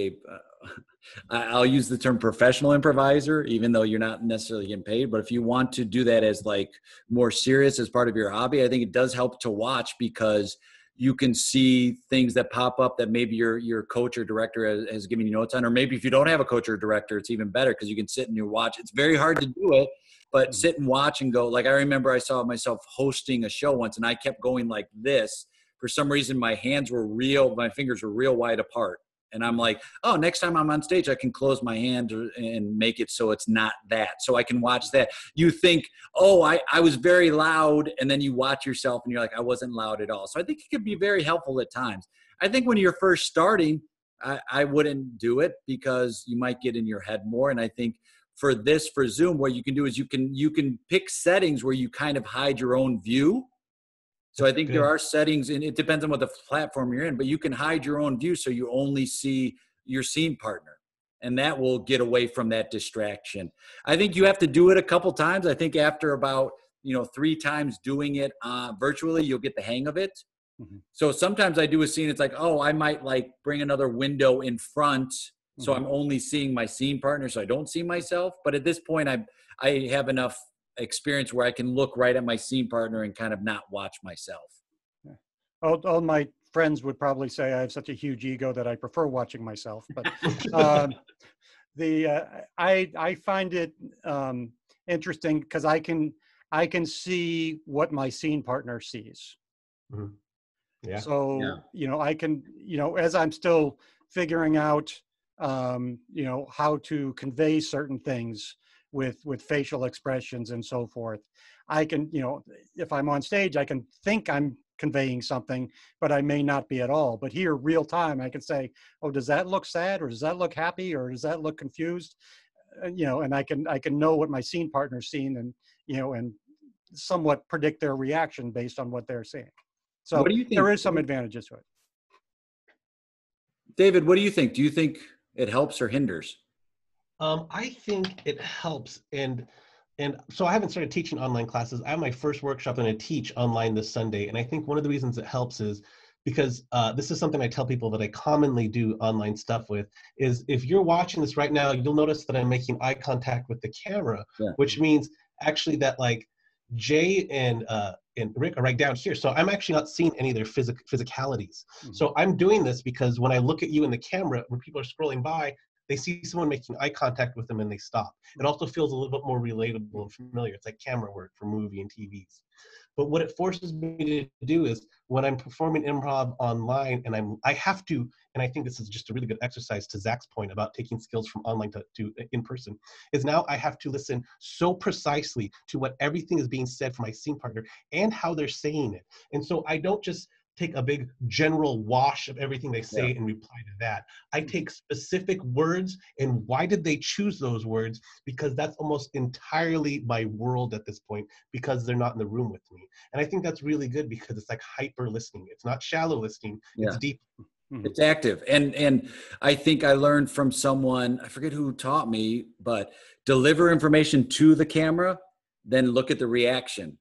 I'll use the term professional improviser, even though you're not necessarily getting paid, but if you want to do that as like more serious as part of your hobby, I think it does help to watch, because you can see things that pop up that maybe your coach or director has given you notes on, or maybe if you don't have a coach or director, it's even better because you can sit and you watch. It's very hard to do it, but sit and watch and go. Like, I remember I saw myself hosting a show once and I kept going like this. For some reason, my fingers were real wide apart. And I'm like, oh, next time I'm on stage, I can close my hand and make it so it's not that. So I can watch that. You think, oh, I was very loud. And then you watch yourself and you're like, I wasn't loud at all. So I think it could be very helpful at times. I think when you're first starting, I wouldn't do it because you might get in your head more. And I think for Zoom, what you can do is you can pick settings where you kind of hide your own view. So I think there are settings, and it depends on what the platform you're in, but you can hide your own view so you only see your scene partner, and that will get away from that distraction. I think you have to do it a couple times. I think after about 3 times doing it virtually, you'll get the hang of it. Mm-hmm. So sometimes I do a scene, it's like, oh, I might like bring another window in front, so I'm only seeing my scene partner, so I don't see myself. But at this point, I have enough experience where I can look right at my scene partner and kind of not watch myself. Yeah. All my friends would probably say I have such a huge ego that I prefer watching myself, but I find it interesting because I can see what my scene partner sees. Mm-hmm. Yeah. So I can as I'm still figuring out how to convey certain things with facial expressions and so forth. I can, if I'm on stage, I can think I'm conveying something, but I may not be at all. But here, real time, I can say, oh, does that look sad, or does that look happy, or does that look confused? And I can know what my scene partner's seen, and and somewhat predict their reaction based on what they're seeing. So what do you think? There is some advantages to it. David, what do you think? Do you think it helps or hinders? I think it helps, and so I haven't started teaching online classes. I have my first workshop I'm going to teach online this Sunday, and I think one of the reasons it helps is because this is something I tell people that I commonly do online stuff with, is if you're watching this right now, you'll notice that I'm making eye contact with the camera, which means actually that like Jay and Rick are right down here. So I'm actually not seeing any of their physicalities. Mhm. So I'm doing this because when I look at you in the camera, when people are scrolling by, they see someone making eye contact with them and they stop. It also feels a little bit more relatable and familiar. It's like camera work for movie and TVs. But what it forces me to do is when I'm performing improv online and I have to, and I think this is just a really good exercise to Zach's point about taking skills from online to in person, is now I have to listen so precisely to what everything is being said from my scene partner and how they're saying it. And so I don't just take a big general wash of everything they say and reply to that. I take specific words and why did they choose those words? Because that's almost entirely my world at this point because they're not in the room with me. And I think that's really good because it's like hyper listening. It's not shallow listening, it's deep. It's active. And I think I learned from someone, I forget who taught me, but deliver information to the camera, then look at the reaction.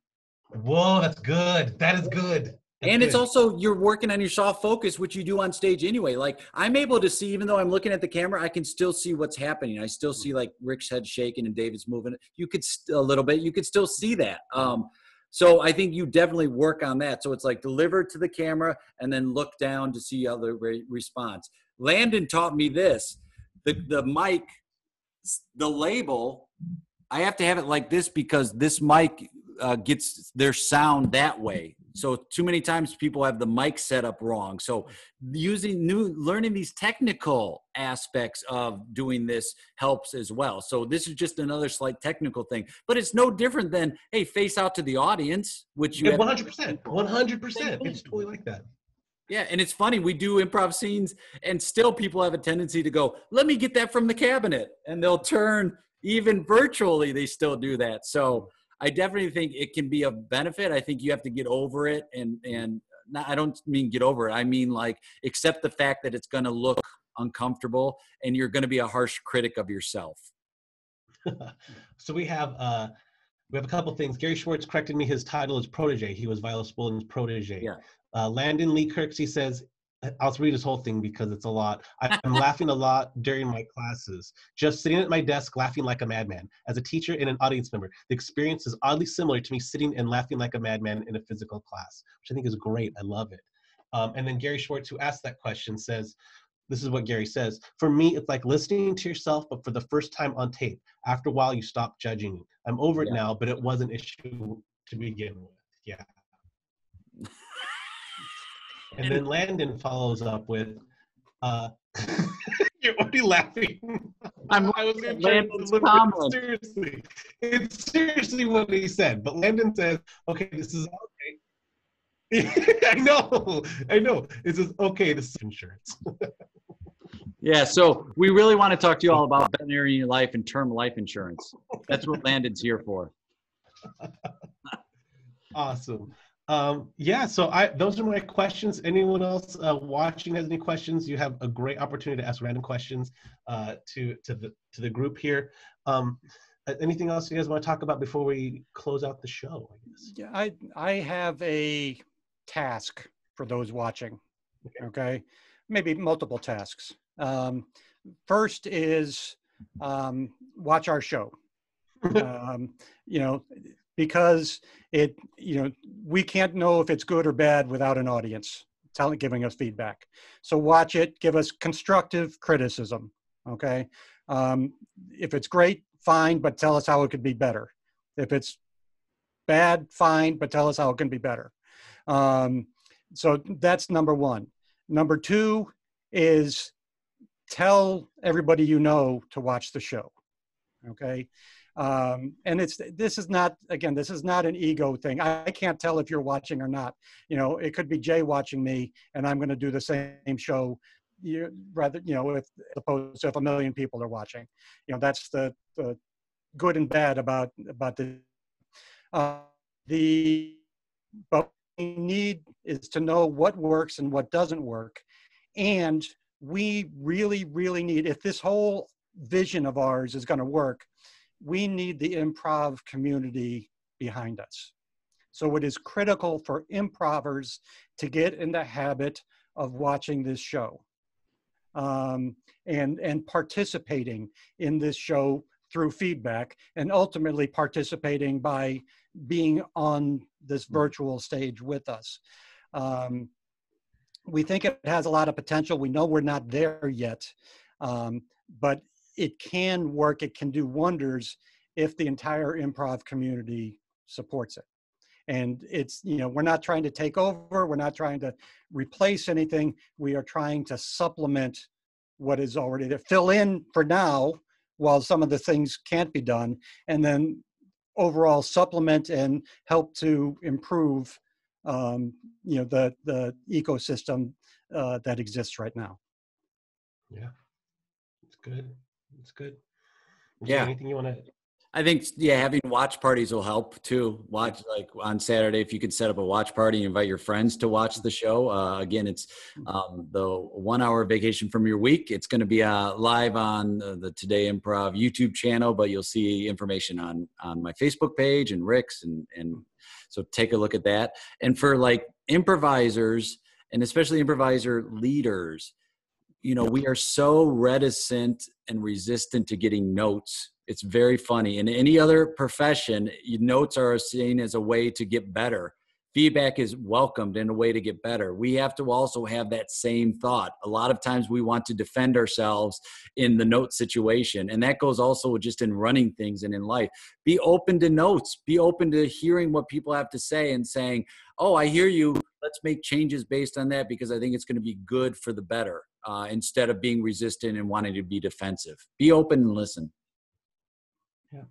Whoa, that's good. That is good. And it's also, you're working on your soft focus, which you do on stage anyway. Like I'm able to see, even though I'm looking at the camera, I can still see what's happening. I still see like Rick's head shaking and David's moving. You could a little bit, you could still see that. So I think you definitely work on that. So it's like deliver to the camera and then look down to see other response. Landon taught me this, the mic, the label, I have to have it like this because this mic gets their sound that way. So too many times people have the mic set up wrong. So learning these technical aspects of doing this helps as well. So this is just another slight technical thing, but it's no different than, hey, face out to the audience, which you 100%, 100%. It's totally like that. Yeah, and it's funny, we do improv scenes and still people have a tendency to go, let me get that from the cabinet. And they'll turn, even virtually, they still do that. So I definitely think it can be a benefit. I think you have to get over it and not, I don't mean get over it. I mean like accept the fact that it's going to look uncomfortable and you're going to be a harsh critic of yourself. So we have a couple things. Gary Schwartz corrected me. His title is protege. He was Viola Spolin's protege. Yeah. Landon Lee Kirksey says, I'll read his whole thing because it's a lot. I'm laughing a lot during my classes, just sitting at my desk laughing like a madman. As a teacher and an audience member, the experience is oddly similar to me sitting and laughing like a madman in a physical class, which I think is great. I love it. And then Gary Schwartz, who asked that question, says, this is what Gary says, for me, it's like listening to yourself, but for the first time on tape. After a while, you stop judging. I'm over it now, but it was an issue to begin with. Yeah. And then Landon follows up with, you're already laughing. I was going to try to deliver it seriously. It's seriously what he said. But Landon says, okay, this is okay. I know. It says, okay, this is insurance. Yeah, so we really want to talk to you all about veterinary life and term life insurance. That's what Landon's here for. Awesome. Yeah, so those are my questions. Anyone else watching has any questions? You have a great opportunity to ask random questions to the group here. Anything else you guys want to talk about before we close out the show? I guess. Yeah, I have a task for those watching. Okay, maybe multiple tasks. First is watch our show. Because we can't know if it's good or bad without an audience giving us feedback. So watch it, give us constructive criticism, okay? If it's great, fine, but tell us how it could be better. If it's bad, fine, but tell us how it can be better. So that's number one. Number two is tell everybody you know to watch the show, okay? And this is not an ego thing. I can't tell if you're watching or not. It could be Jay watching me and I'm going to do the same show, if opposed to if 1 million people are watching. That's the good and bad about the, but we need is to know what works and what doesn't work. And we really, really need, if this whole vision of ours is going to work, we need the improv community behind us. So it is critical for improvers to get in the habit of watching this show and participating in this show through feedback, and ultimately participating by being on this virtual stage with us. We think it has a lot of potential. We know we're not there yet, but it can work. It can do wonders if the entire improv community supports it. And it's, you know, we're not trying to take over. We're not trying to replace anything. We are trying to supplement what is already there, fill in for now while some of the things can't be done, and then overall supplement and help to improve, you know, the ecosystem that exists right now. Yeah, it's good. It's good. Yeah. Anything you want to? I think, yeah, having watch parties will help too. Watch, like on Saturday, if you could set up a watch party and invite your friends to watch the show. Again, it's the 1 hour vacation from your week. It's going to be live on the Today Improv YouTube channel, but you'll see information on my Facebook page and Rick's. And so take a look at that. And for like improvisers, and especially improviser leaders, you know, we are so reticent and resistant to getting notes. It's very funny. In any other profession, notes are seen as a way to get better. Feedback is welcomed in a way to get better. We have to also have that same thought. A lot of times we want to defend ourselves in the note situation. And that goes also just in running things and in life. Be open to notes. Be open to hearing what people have to say and saying, oh, I hear you. Let's make changes based on that because I think it's going to be good for the better, instead of being resistant and wanting to be defensive. Be open and listen. Yeah,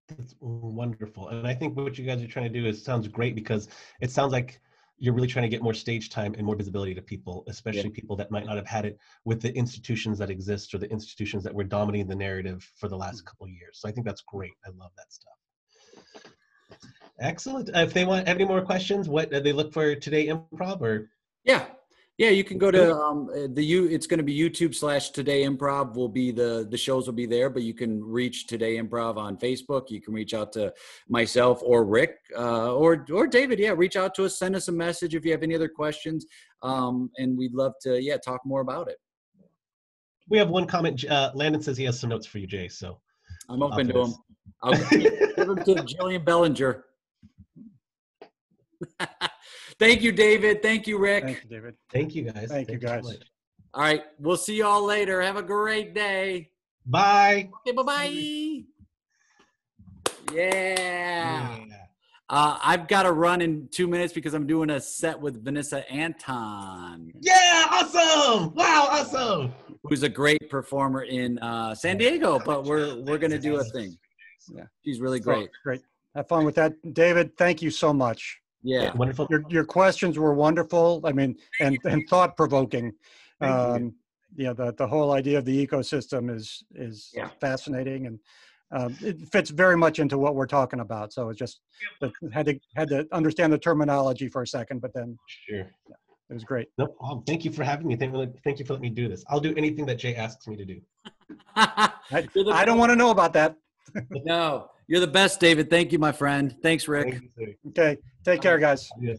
that's wonderful. And I think what you guys are trying to do sounds great, because it sounds like you're really trying to get more stage time and more visibility to people, especially people that might not have had it with the institutions that exist or the institutions that were dominating the narrative for the last couple of years. So I think that's great. I love that stuff. Excellent. If they want any more questions, what they look for Today Improv or? Yeah, you can go to it's going to be YouTube/Today Improv will be the shows will be there, but you can reach Today Improv on Facebook. You can reach out to myself or Rick or David. Yeah, reach out to us, send us a message if you have any other questions, and we'd love to talk more about it. We have one comment. Landon says he has some notes for you, Jay. So I'm open to them. I'll give them to Jillian Bellinger. Thank you, David. Thank you, Rick. Thank you, David. Thank you, guys. Thank you, guys. So much. All right. We'll see you all later. Have a great day. Bye. Okay, bye-bye. Yeah. I've got to run in 2 minutes because I'm doing a set with Vanessa Anton. Yeah, awesome. Wow, awesome. Who's a great performer in San Diego, but we're going to do a thing. Yeah, she's really great. Great. Have fun with that. David, thank you so much. Yeah, wonderful. Your questions were wonderful. I mean, and thought provoking. Thank you. The whole idea of the ecosystem is fascinating, and it fits very much into what we're talking about. So it's just had to understand the terminology for a second, but then sure, it was great. No problem. Thank you for having me. Thank you for letting me do this. I'll do anything that Jay asks me to do. I don't want to know about that. No, you're the best, David. Thank you, my friend. Thanks, Rick. Thank you, Okay, take care, guys. Yes.